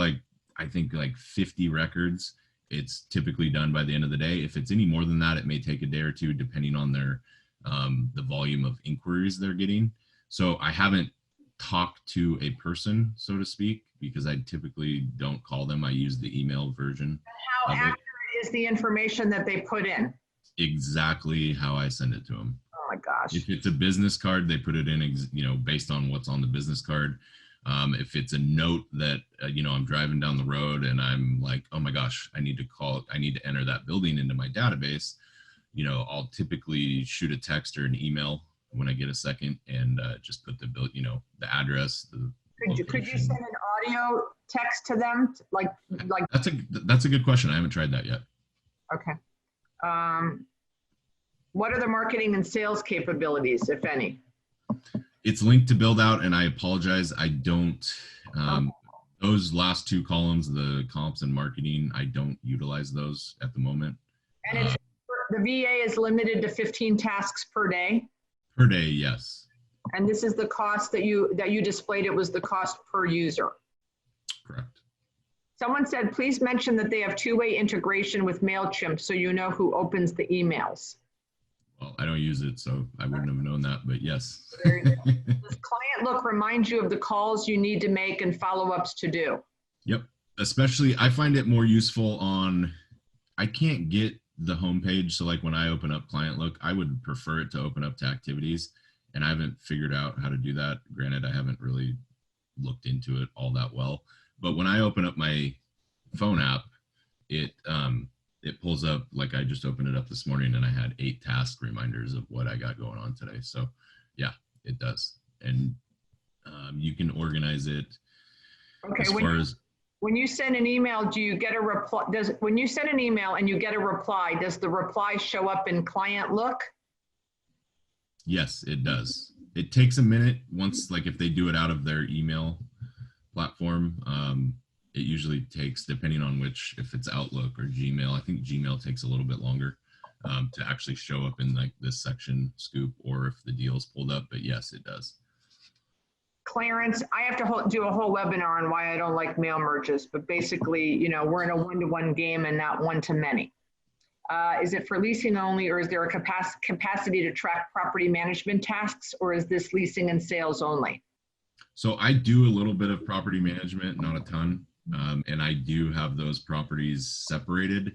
Speaker 6: I think 50 records. It's typically done by the end of the day. If it's any more than that, it may take a day or two, depending on their the volume of inquiries they're getting. So I haven't talked to a person, so to speak, because I typically don't call them. I use the email version.
Speaker 1: How accurate is the information that they put in?
Speaker 6: Exactly how I send it to them.
Speaker 1: Oh my gosh.
Speaker 6: If it's a business card, they put it in, based on what's on the business card. If it's a note that, I'm driving down the road and I'm like, oh my gosh, I need to enter that building into my database. I'll typically shoot a text or an email when I get a second and just put the bill, the address, the
Speaker 1: Could you send an audio text to them? Like
Speaker 6: That's a good question. I haven't tried that yet.
Speaker 1: Okay. What are the marketing and sales capabilities, if any?
Speaker 6: It's linked to build out, and I apologize. I don't, those last two columns, the comps and marketing, I don't utilize those at the moment.
Speaker 1: And the VA is limited to 15 tasks per day?
Speaker 6: Per day, yes.
Speaker 1: And this is the cost that you displayed. It was the cost per user.
Speaker 6: Correct.
Speaker 1: Someone said, please mention that they have two-way integration with MailChimp so you know who opens the emails.
Speaker 6: Well, I don't use it, so I wouldn't have known that, but yes.
Speaker 1: Very good. Does Client Look remind you of the calls you need to make and follow-ups to do?
Speaker 6: Yep. Especially, I find it more useful on, I can't get the homepage. So like when I open up Client Look, I would prefer it to open up to activities. And I haven't figured out how to do that. Granted, I haven't really looked into it all that well. But when I open up my phone app, it pulls up, like I just opened it up this morning and I had 8 task reminders of what I got going on today. So yeah, it does. And you can organize it.
Speaker 1: Okay.
Speaker 6: As
Speaker 1: when you send an email, do you get a reply? When you send an email and you get a reply, does the reply show up in Client Look?
Speaker 6: Yes, it does. It takes a minute once, like if they do it out of their email platform, it usually takes, depending on which, if it's Outlook or Gmail, I think Gmail takes a little bit longer to actually show up in like this section scoop, or if the deal's pulled up, but yes, it does.
Speaker 1: Clarence, I have to do a whole webinar on why I don't like mail merges, but basically, we're in a one-to-one game and not one-to-many. Is it for leasing only, or is there a capacity to track property management tasks, or is this leasing and sales only?
Speaker 6: So I do a little bit of property management, not a ton. And I do have those properties separated.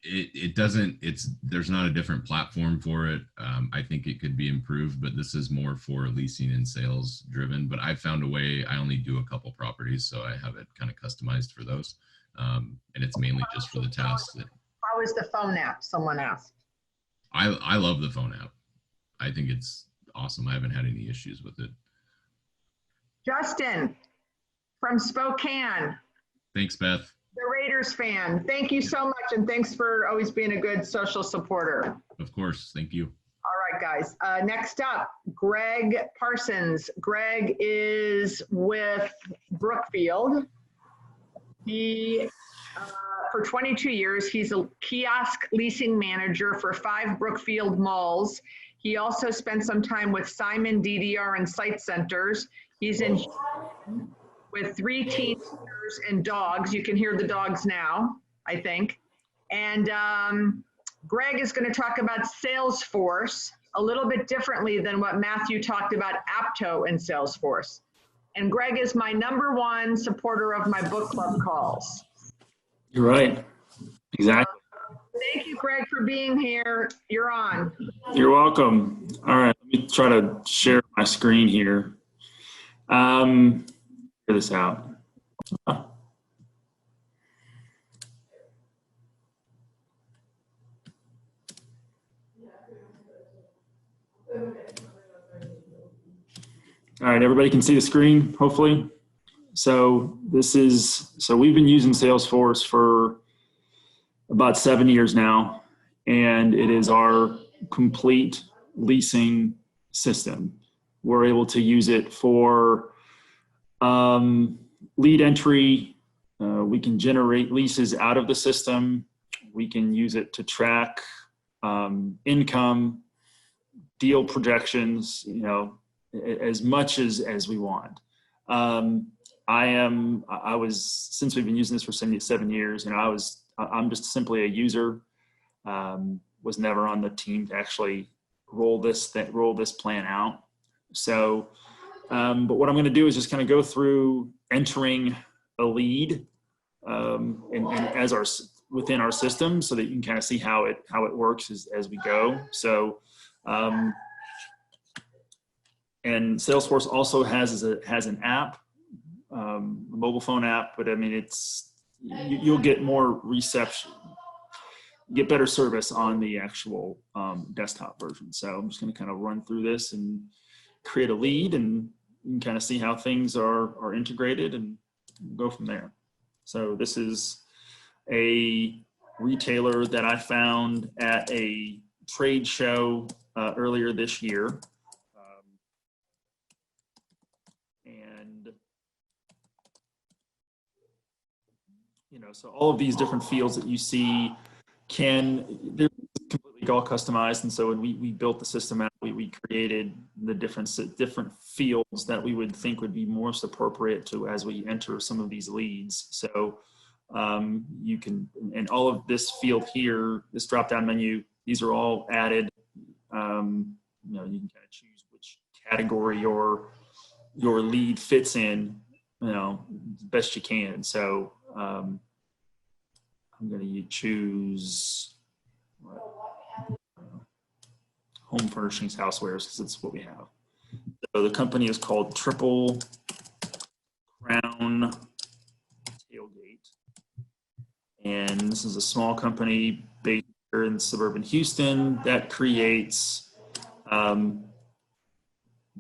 Speaker 6: There's not a different platform for it. I think it could be improved, but this is more for leasing and sales driven. But I found a way, I only do a couple properties, so I have it kind of customized for those. And it's mainly just for the tasks.
Speaker 1: How is the phone app? Someone asked.
Speaker 6: I love the phone app. I think it's awesome. I haven't had any issues with it.
Speaker 1: Justin from Spokane.
Speaker 6: Thanks, Beth.
Speaker 1: The Raiders fan. Thank you so much, and thanks for always being a good social supporter.
Speaker 6: Of course. Thank you.
Speaker 1: All right, guys. Next up, Greg Parsons. Greg is with Brookfield. He, for 22 years, he's a kiosk leasing manager for 5 Brookfield malls. He also spent some time with Simon DDR and Site Centers. He's in with 3 teenagers and dogs. You can hear the dogs now, I think. And Greg is going to talk about Salesforce a little bit differently than what Matthew talked about Apto and Salesforce. And Greg is my #1 supporter of my book club calls.
Speaker 7: You're right. Exactly.
Speaker 1: Thank you, Greg, for being here. You're on.
Speaker 7: You're welcome. All right, let me try to share my screen here. Figure this out. All right, everybody can see the screen, hopefully. So we've been using Salesforce for about 7 years now, and it is our complete leasing system. We're able to use it for lead entry. We can generate leases out of the system. We can use it to track income, deal projections, as much as we want. Since we've been using this for 7 years, I'm just simply a user. Was never on the team to actually roll this plan out. So, but what I'm going to do is just kind of go through entering a lead, and as within our system so that you can kind of see how it works as we go. So, and Salesforce also has an app, a mobile phone app, but I mean, you'll get more reception, get better service on the actual desktop version. So I'm just going to kind of run through this and create a lead, and you can kind of see how things are integrated and go from there. So this is a retailer that I found at a trade show earlier this year. And, you know, so all of these different fields that you see they're completely all customized. And so when we built the system out, we created the different fields that we would think would be most appropriate to as we enter some of these leads. So you can, and all of this field here, this drop-down menu, these are all added. You know, you can kind of choose which category your lead fits in, you know, best you can. So I'm going to choose home furnishings, housewares, because it's what we have. So the company is called Triple Crown Tailgate. And this is a small company based here in suburban Houston that creates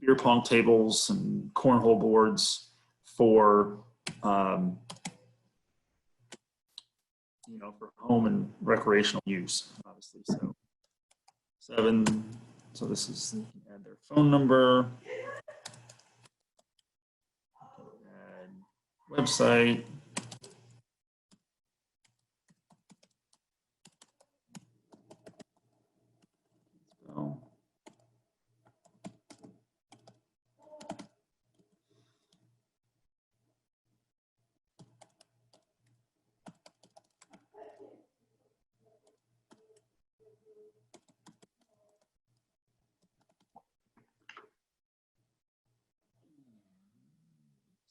Speaker 7: beer pong tables and cornhole boards for you know, for home and recreational use, obviously. So so this is, you can add their phone number, add website.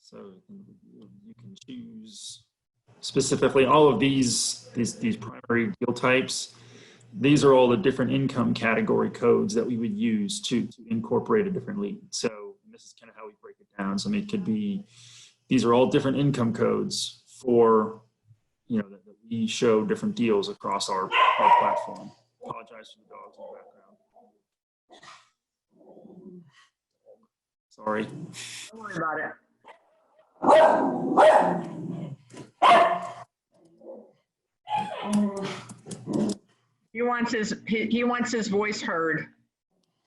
Speaker 7: So you can choose specifically all of these primary deal types. These are all the different income category codes that we would use to incorporate a different lead. So this is kind of how we break it down. So I mean, it could be, these are all different income codes for, you know, that we show different deals across our platform. Apologize for the dogs in the background. Sorry.
Speaker 1: Don't worry about it. He wants his voice heard.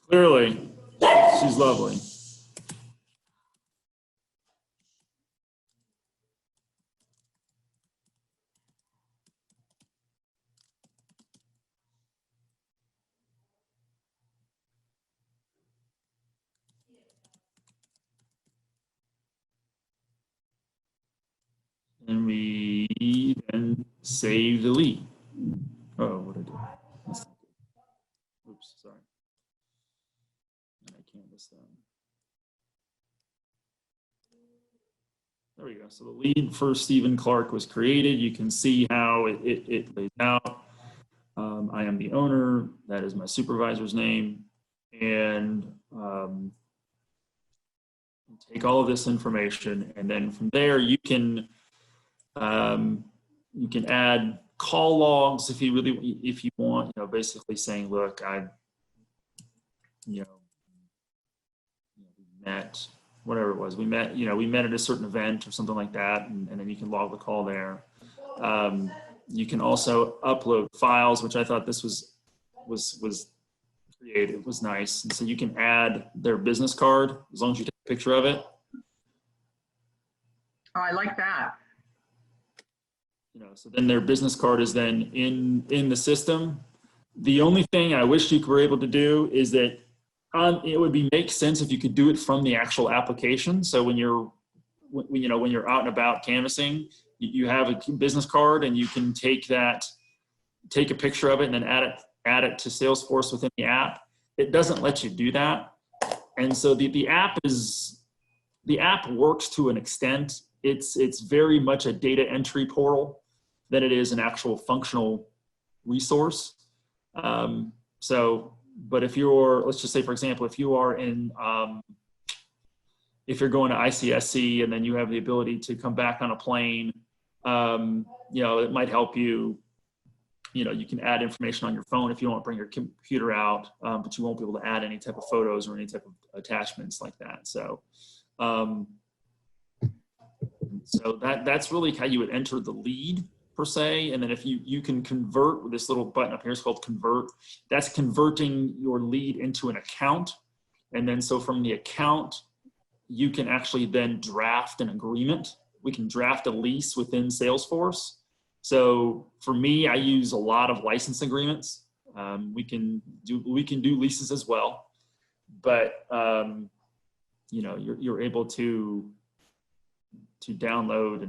Speaker 7: Clearly, she's lovely. And we then save the lead. Oh, what did I do? Oops, sorry. I canvassed that. There we go. So the lead for Stephen Clark was created. You can see how it lays out. I am the owner. That is my supervisor's name. And take all of this information, and then from there you can add call logs if you want, you know, basically saying, look, we met, whatever it was, we met at a certain event or something like that, and then you can log the call there. You can also upload files, which I thought this was creative, was nice. And so you can add their business card as long as you take a picture of it.
Speaker 1: Oh, I like that.
Speaker 7: You know, so then their business card is then in the system. The only thing I wish you were able to do is that it would make sense if you could do it from the actual application. So when you're out and about canvassing, you have a business card and you can take a picture of it and then add it to Salesforce within the app. It doesn't let you do that. And so the app works to an extent. It's very much a data entry portal. than it is an actual functional resource. But if you're, let's just say, for example, if you are in, if you're going to ICSC and then you have the ability to come back on a plane, it might help you. You can add information on your phone if you don't want to bring your computer out, but you won't be able to add any type of photos or any type of attachments like that. So, that's really how you would enter the lead per se. And then if you can convert with this little button up here, it's called convert. That's converting your lead into an account. And then so from the account, you can actually then draft an agreement. We can draft a lease within Salesforce. So for me, I use a lot of license agreements. We can do leases as well, but you're able to download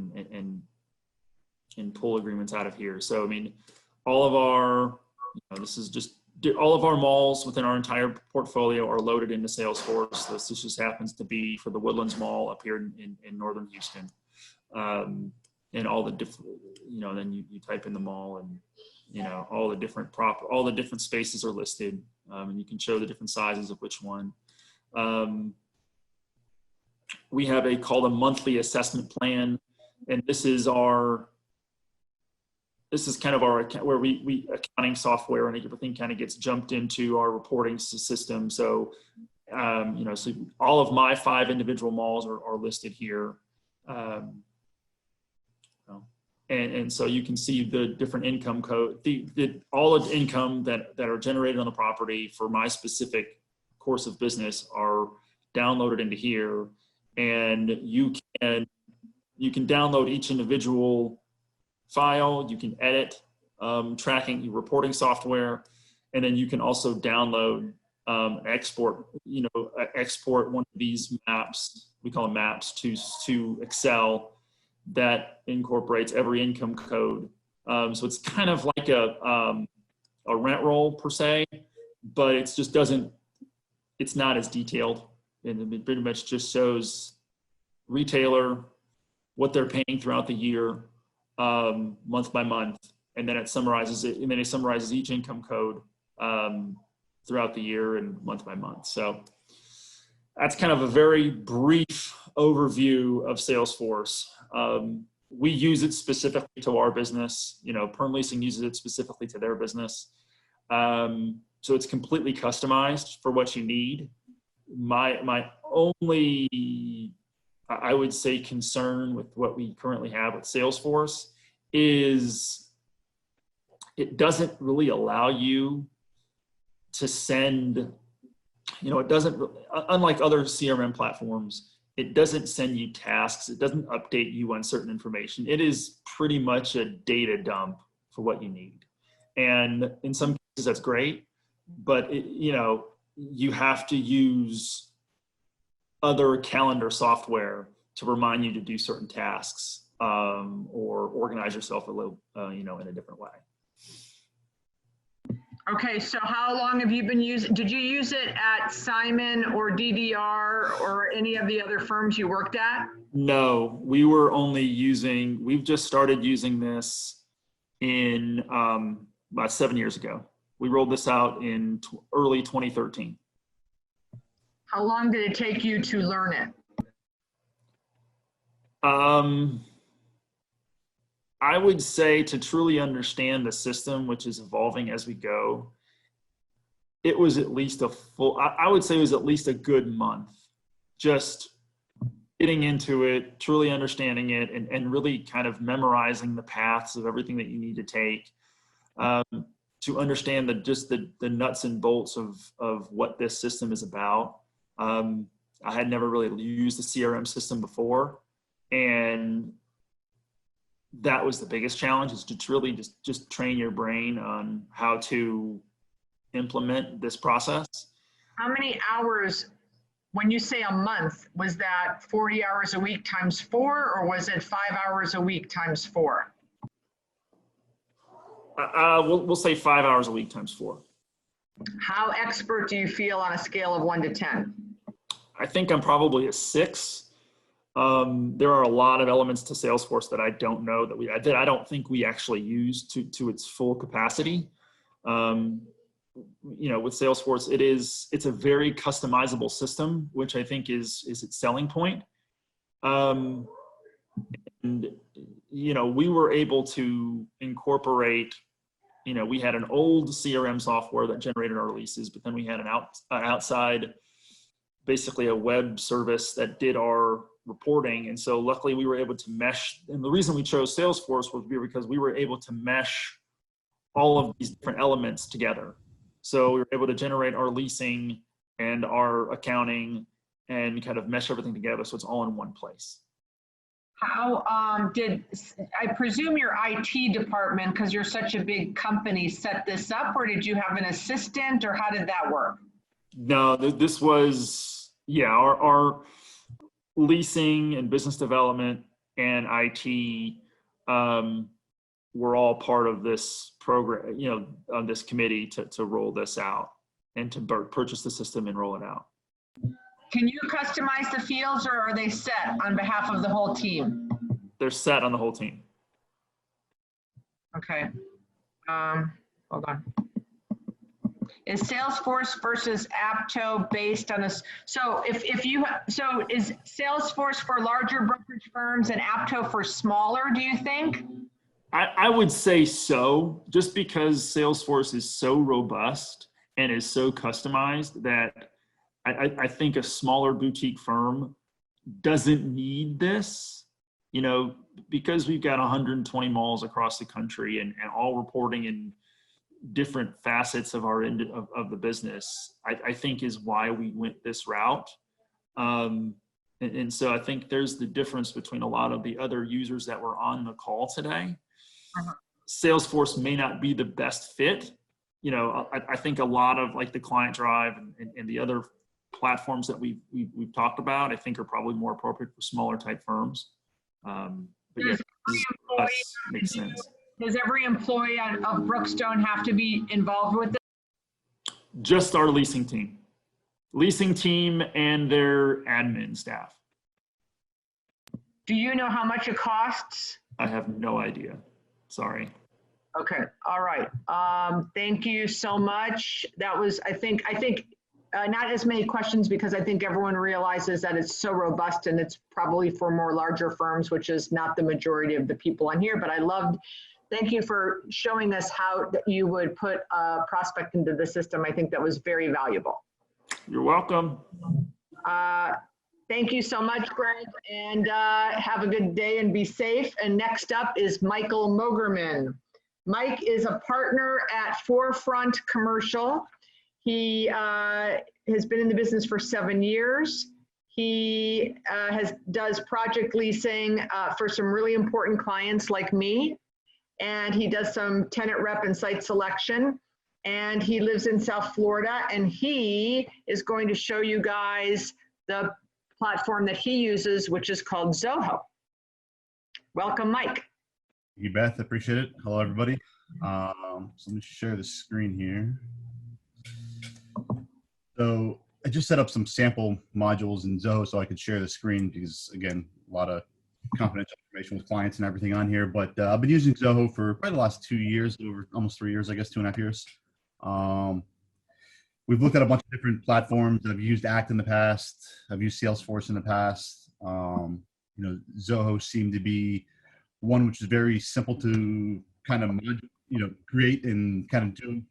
Speaker 7: and pull agreements out of here. So I mean, all of our all of our malls within our entire portfolio are loaded into Salesforce. This just happens to be for the Woodlands Mall up here in northern Houston. And all the different, then you type in the mall and, all the different spaces are listed, and you can show the different sizes of which one. We have called a monthly assessment plan, and this is kind of our where we accounting software and everything kind of gets jumped into our reporting system. So, so all of my 5 individual malls are listed here. And so you can see the different income code, all of the income that are generated on the property for my specific course of business are downloaded into here. And you can download each individual file, you can edit, tracking your reporting software, and then you can also download, export one of these maps, we call them maps, to Excel that incorporates every income code. So it's kind of like a rent roll per se, but it's not as detailed. And it pretty much just shows retailer, what they're paying throughout the year, month by month. And then it summarizes it, and then it summarizes each income code throughout the year and month by month. So that's kind of a very brief overview of Salesforce. We use it specifically to our business. Perm Leasing uses it specifically to their business. So it's completely customized for what you need. My only, I would say, concern with what we currently have with Salesforce is it doesn't really allow you to send, it doesn't, unlike other CRM platforms, it doesn't send you tasks. It doesn't update you on certain information. It is pretty much a data dump for what you need. And in some cases that's great, but you have to use other calendar software to remind you to do certain tasks, or organize yourself a little, in a different way.
Speaker 1: Okay, so how long have you been did you use it at Simon or DDR or any of the other firms you worked at?
Speaker 7: No, we've just started using this in about 7 years ago. We rolled this out in early 2013.
Speaker 1: How long did it take you to learn it?
Speaker 7: I would say to truly understand the system, which is evolving as we go, it was at least I would say it was at least a good month, just getting into it, truly understanding it, and really kind of memorizing the paths of everything that you need to take, to understand the nuts and bolts of what this system is about. I had never really used the CRM system before, and that was the biggest challenge, is to really just train your brain on how to implement this process.
Speaker 1: How many hours, when you say a month, was that 40 hours a week times 4, or was it 5 hours a week times 4?
Speaker 7: We'll say 5 hours a week times 4.
Speaker 1: How expert do you feel on a scale of 1 to 10?
Speaker 7: I think I'm probably a 6. There are a lot of elements to Salesforce that I don't know that I don't think we actually use to its full capacity. With Salesforce, it's a very customizable system, which I think is its selling point. And we were able to incorporate. We had an old CRM software that generated our leases, but then we had an outside, basically a web service that did our reporting. And so luckily we were able to mesh. And the reason we chose Salesforce was because we were able to mesh all of these different elements together. So we were able to generate our leasing and our accounting and kind of mesh everything together. So it's all in one place.
Speaker 1: How I presume your IT department, because you're such a big company, set this up, or did you have an assistant, or how did that work?
Speaker 7: No, this was, our leasing and business development and IT were all part of this program, on this committee to roll this out and to purchase the system and roll it out.
Speaker 1: Can you customize the fields, or are they set on behalf of the whole team?
Speaker 7: They're set on the whole team.
Speaker 1: Okay. Hold on. Is Salesforce versus Apto based on this? So is Salesforce for larger brokerage firms and Apto for smaller, do you think?
Speaker 7: I would say so, just because Salesforce is so robust and is so customized that I think a smaller boutique firm doesn't need this, because we've got 120 malls across the country and all reporting in different facets of our end of the business, I think is why we went this route. And so I think there's the difference between a lot of the other users that were on the call today. Salesforce may not be the best fit. I think a lot of like the Client Drive and the other platforms that we've talked about, I think are probably more appropriate for smaller type firms. But yeah, makes sense.
Speaker 1: Does every employee of Brookstone have to be involved with this?
Speaker 7: Just our leasing team and their admin staff.
Speaker 1: Do you know how much it costs?
Speaker 7: I have no idea. Sorry.
Speaker 1: Okay. All right. Thank you so much. That was, I think not as many questions, because I think everyone realizes that it's so robust and it's probably for more larger firms, which is not the majority of the people on here. But thank you for showing us how that you would put a prospect into the system. I think that was very valuable.
Speaker 7: You're welcome.
Speaker 1: Thank you so much, Greg, and have a good day and be safe. And next up is Michael Mogerman. Mike is a partner at Forefront Commercial. He has been in the business for 7 years. He does project leasing for some really important clients like me. And he does some tenant rep and site selection. And he lives in South Florida. And he is going to show you guys the platform that he uses, which is called Zoho. Welcome, Mike.
Speaker 8: Thank you, Beth. Appreciate it. Hello, everybody. So let me share the screen here. So I just set up some sample modules in Zoho so I could share the screen because, again, a lot of confidential information with clients and everything on here. But I've been using Zoho for probably the last 2 years, over almost 3 years, I guess, 2.5 years. We've looked at a bunch of different platforms. I've used Act in the past. I've used Salesforce in the past. Zoho seemed to be one which is very simple to kind of, create and kind of do.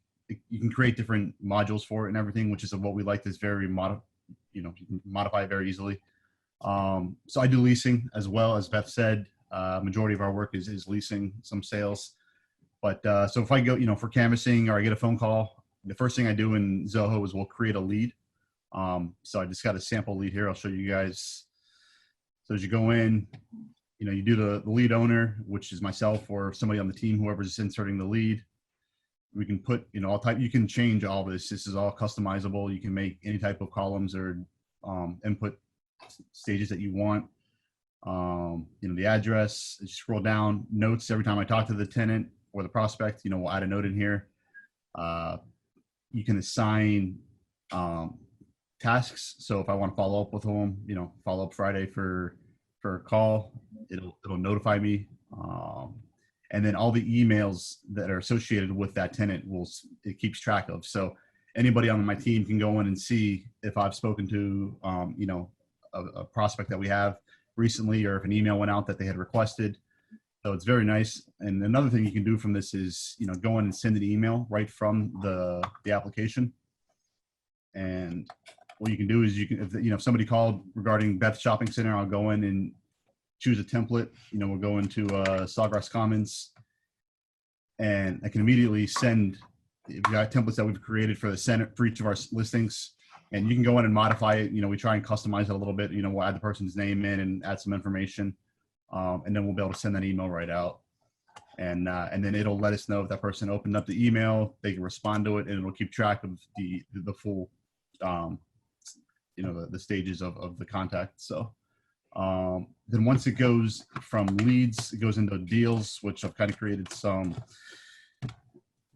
Speaker 8: You can create different modules for it and everything, which is what we like. Is very you can modify it very easily. So I do leasing as well, as Beth said. Majority of our work is leasing, some sales. But so if I go, for canvassing or I get a phone call, the first thing I do in Zoho is we'll create a lead. So I just got a sample lead here. I'll show you guys. So as you go in, you do the lead owner, which is myself or somebody on the team, whoever's inserting the lead. We can put, you can change all this. This is all customizable. You can make any type of columns or input stages that you want. The address, as you scroll down, notes, every time I talk to the tenant or the prospect, we'll add a note in here. You can assign tasks. So if I want to follow up with them, follow up Friday for for a call, it'll notify me. And then all the emails that are associated with that tenant it keeps track of. So anybody on my team can go in and see if I've spoken to, a prospect that we have recently, or if an email went out that they had requested. So it's very nice. And another thing you can do from this is, go in and send an email right from the application. And what you can do is if somebody called regarding Beth Shopping Center, I'll go in and choose a template. We'll go into Sawgrass Commons, and I can immediately send. We've got templates that we've created for the center for each of our listings, and you can go in and modify it. We try and customize it a little bit. We'll add the person's name in and add some information, and then we'll be able to send that email right out. And then it'll let us know if that person opened up the email. They can respond to it, and it'll keep track of the full, the stages of the contact. So then once it goes from leads, it goes into deals, which I've kind of created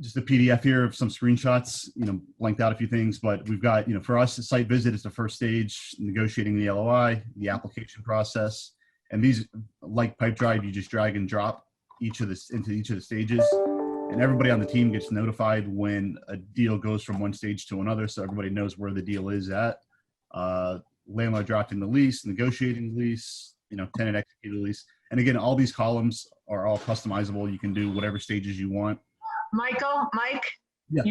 Speaker 8: just a PDF here of some screenshots, blanked out a few things, but we've got, for us, the site visit is the first stage, negotiating the LOI, the application process. And these, like Pipedrive, you just drag and drop into each of the stages, and everybody on the team gets notified when a deal goes from one stage to another. So everybody knows where the deal is at. Landlord drafting the lease, negotiating the lease, tenant executed lease. And again, all these columns are all customizable. You can do whatever stages you want.
Speaker 1: Mike,
Speaker 8: Yeah.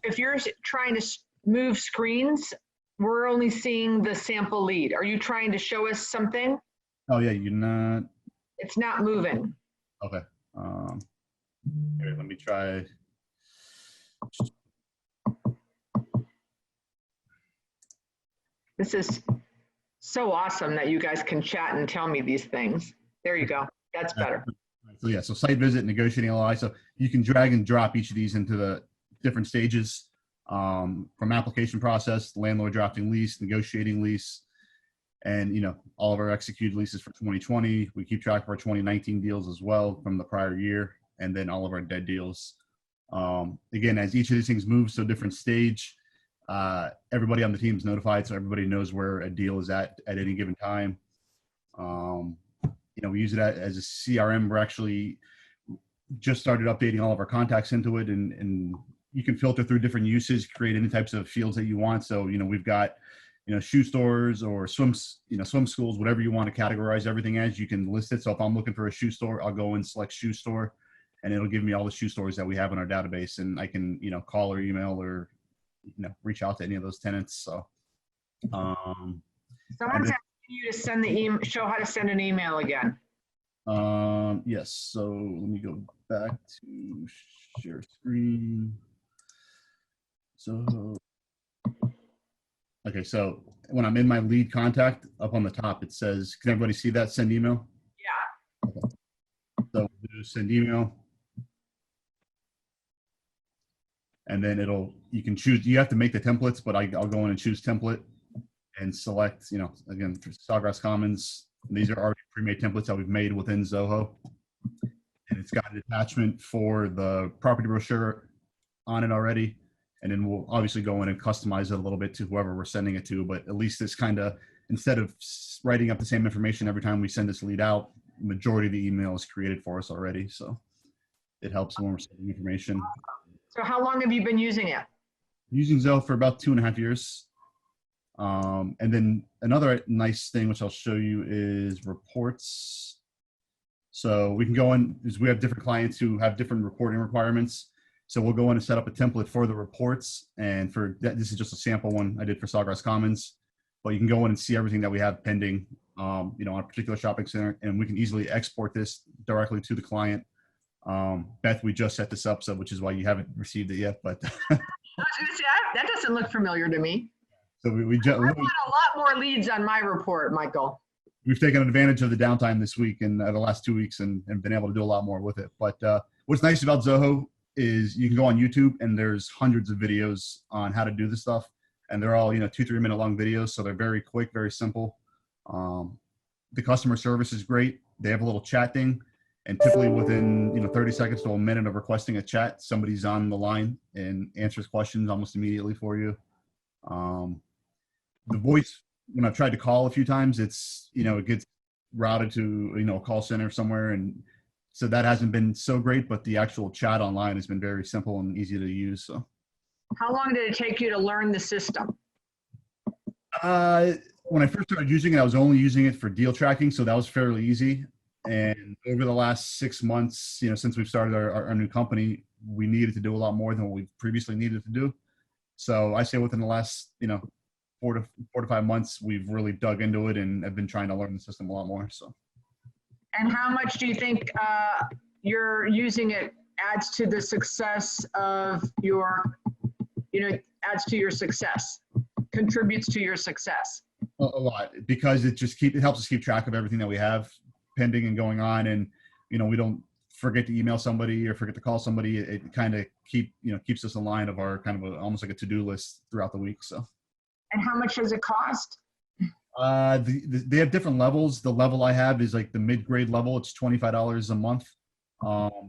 Speaker 1: if you're trying to move screens, we're only seeing the sample lead. Are you trying to show us something?
Speaker 8: Oh yeah, you're not.
Speaker 1: It's not moving.
Speaker 8: Okay. Here, let me try.
Speaker 1: This is so awesome that you guys can chat and tell me these things. There you go. That's better.
Speaker 8: So yeah, so site visit, negotiating LOI. So you can drag and drop each of these into the different stages, from application process, landlord drafting lease, negotiating lease, and all of our executed leases for 2020. We keep track of our 2019 deals as well from the prior year, and then all of our dead deals. Again, as each of these things moves to a different stage, everybody on the team is notified, so everybody knows where a deal is at any given time. We use it as a CRM. We're actually just started updating all of our contacts into it, and you can filter through different uses, create any types of fields that you want. So, we've got, shoe stores or swim schools, whatever you want to categorize everything as, you can list it. So if I'm looking for a shoe store, I'll go and select shoe store, and it'll give me all the shoe stores that we have in our database, and I can, call or email or, reach out to any of those tenants. So,
Speaker 1: Someone's asking you to send the email, show how to send an email again.
Speaker 8: Yes. So let me go back to share screen. So, okay. So when I'm in my lead contact, up on the top, it says, can everybody see that? Send email?
Speaker 1: Yeah.
Speaker 8: Okay. So we'll do send email. And then you can choose, you have to make the templates, but I'll go in and choose template and select, again, for Sawgrass Commons. These are already pre-made templates that we've made within Zoho. And it's got an attachment for the property brochure on it already. And then we'll obviously go in and customize it a little bit to whoever we're sending it to. But at least this kind of, instead of writing up the same information every time we send this lead out, the majority of the email is created for us already. So it helps when we're sending information.
Speaker 1: So how long have you been using it?
Speaker 8: Using Zoho for about 2.5 years. And then another nice thing, which I'll show you, is reports. So we can go in, because we have different clients who have different reporting requirements. So we'll go in and set up a template for the reports. And for that, this is just a sample one I did for Sawgrass Commons, but you can go in and see everything that we have pending, on a particular shopping center, and we can easily export this directly to the client. Beth, we just set this up, so which is why you haven't received it yet. But
Speaker 1: I was going to say, that doesn't look familiar to me.
Speaker 8: So
Speaker 1: I want a lot more leads on my report, Michael.
Speaker 8: We've taken advantage of the downtime this week and the last 2 weeks, and been able to do a lot more with it. But what's nice about Zoho is you can go on YouTube, and there's hundreds of videos on how to do this stuff, and they're all 2-3 minute long videos, so they're very quick, very simple. The customer service is great. They have a little chat thing. And typically within 30 seconds to a minute of requesting a chat, somebody's on the line and answers questions almost immediately for you. The voice, when I've tried to call a few times, it's it gets routed to, you know, a call center somewhere. And so that hasn't been so great, but the actual chat online has been very simple and easy to use. So.
Speaker 1: How long did it take you to learn the system?
Speaker 8: When I first started using it, I was only using it for deal tracking. So that was fairly easy. And over the last 6 months, you know, since we've started our new company, we needed to do a lot more than what we previously needed to do. So I say within the last, you know, 4 to 5 months, we've really dug into it and have been trying to learn the system a lot more. So.
Speaker 1: And how much do you think you're using it adds to the success of your, you know, adds to your success, contributes to your success?
Speaker 8: A lot, because it helps us keep track of everything that we have pending and going on. And, you know, we don't forget to email somebody or forget to call somebody. It kind of keeps us in line of our kind of almost like a to-do list throughout the week. So.
Speaker 1: And how much does it cost?
Speaker 8: They have different levels. The level I have is like the mid-grade level. It's $25 a month.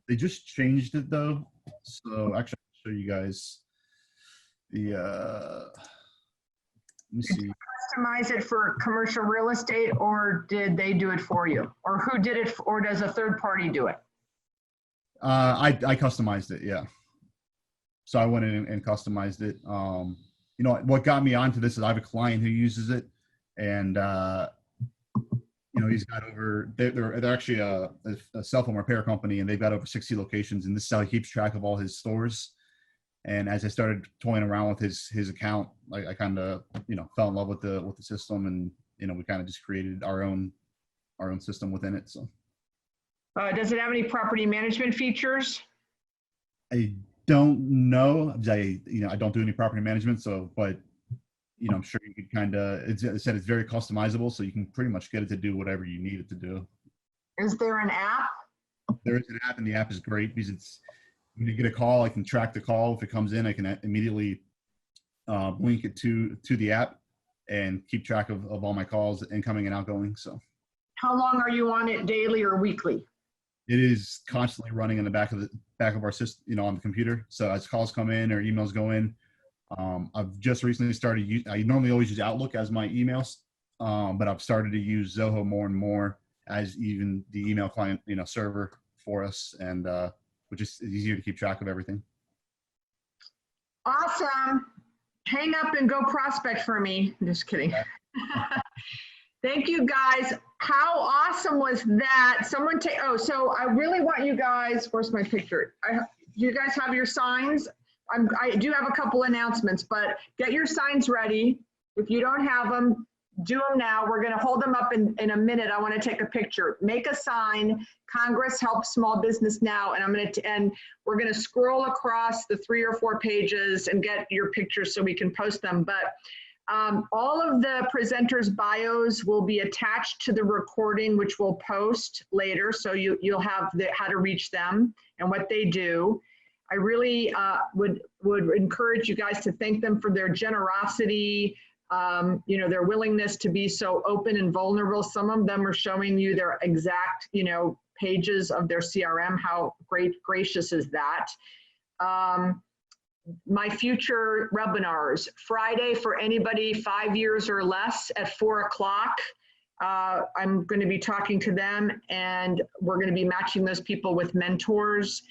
Speaker 8: They just changed it though. So actually I'll show you guys the, let me see.
Speaker 1: Did you customize it for commercial real estate, or did they do it for you? Or who did it, or does a third party do it?
Speaker 8: I customized it. Yeah. So I went in and customized it. You know, what got me onto this is I have a client who uses it, and you know, he's got over, they're actually a cell phone repair company, and they've got over 60 locations, and this is how he keeps track of all his stores. And as I started toying around with his account, I kind of, you know, fell in love with the system, and, you know, we kind of just created our own system within it. So.
Speaker 1: Does it have any property management features?
Speaker 8: I don't know. I don't do any property management, so, but, you know, I'm sure you could kind of, as I said, it's very customizable, so you can pretty much get it to do whatever you need it to do.
Speaker 1: Is there an app?
Speaker 8: There is an app, and the app is great because it's, when you get a call, I can track the call. If it comes in, I can immediately link it to the app and keep track of all my calls, incoming and outgoing. So.
Speaker 1: How long are you on it, daily or weekly?
Speaker 8: It is constantly running in the back of our system, you know, on the computer. So as calls come in or emails go in, I've just recently started. I normally always use Outlook as my emails, but I've started to use Zoho more and more as even the email client, you know, server for us, and which is easier to keep track of everything.
Speaker 1: Awesome. Hang up and go prospect for me. Just kidding. Thank you guys. How awesome was that? Someone take, oh, so I really want you guys, where's my picture? Do you guys have your signs? I do have a couple announcements, but get your signs ready. If you don't have them, do them now. We're going to hold them up in a minute. I want to take a picture. Make a sign. Congress helps small business now. And we're going to scroll across the 3 or 4 pages and get your pictures so we can post them. But all of the presenters' bios will be attached to the recording, which we'll post later. So you'll have how to reach them and what they do. I really would encourage you guys to thank them for their generosity, you know, their willingness to be so open and vulnerable. Some of them are showing you their exact, you know, pages of their CRM. How gracious is that? My future webinars, Friday for anybody 5 years or less at 4 o'clock. I'm going to be talking to them, and we're going to be matching those people with mentors.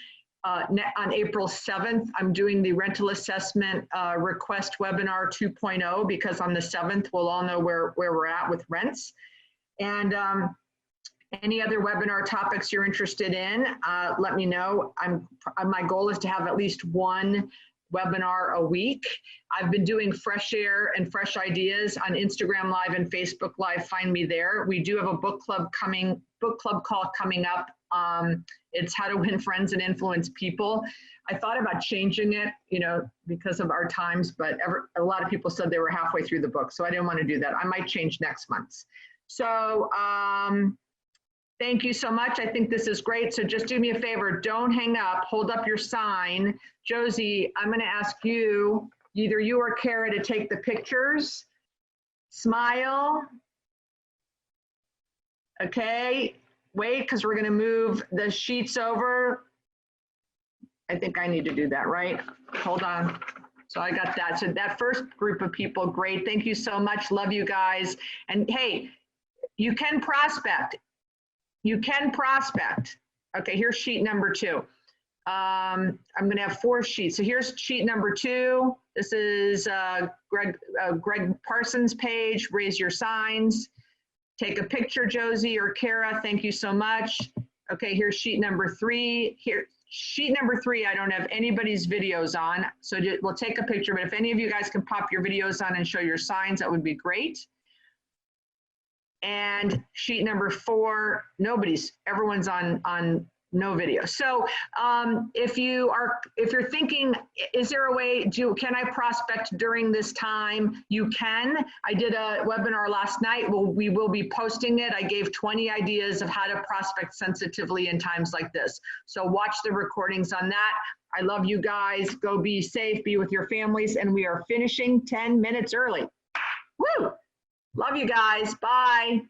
Speaker 1: On April 7th, I'm doing the rental assessment request webinar 2.0, because on the 7th, we'll all know where we're at with rents. And any other webinar topics you're interested in, let me know. My goal is to have at least 1 webinar a week. I've been doing fresh air and fresh ideas on Instagram Live and Facebook Live. Find me there. We do have a book club call coming up. It's how to win friends and influence people. I thought about changing it, you know, because of our times, but a lot of people said they were halfway through the book, so I didn't want to do that. I might change next month. So thank you so much. I think this is great. So just do me a favor. Don't hang up. Hold up your sign. Josie, I'm going to ask you, either you or Kara, to take the pictures. Smile. Okay. Wait, because we're going to move the sheets over. I think I need to do that, right? Hold on. So I got that. So that first group of people, great. Thank you so much. Love you guys. And hey, you can prospect. You can prospect. Okay, here's sheet number 2. I'm going to have 4 sheets. So here's sheet number 2. This is Greg Parsons' page. Raise your signs. Take a picture, Josie or Kara. Thank you so much. Okay, here's sheet number 3. Here, sheet number 3, I don't have anybody's videos on. So we'll take a picture, but if any of you guys can pop your videos on and show your signs, that would be great. And sheet number 4, everyone's on no video. So if you're thinking, is there a way, can I prospect during this time? You can. I did a webinar last night. We will be posting it. I gave 20 ideas of how to prospect sensitively in times like this. So watch the recordings on that. I love you guys. Go be safe, be with your families, and we are finishing 10 minutes early. Woo! Love you guys. Bye.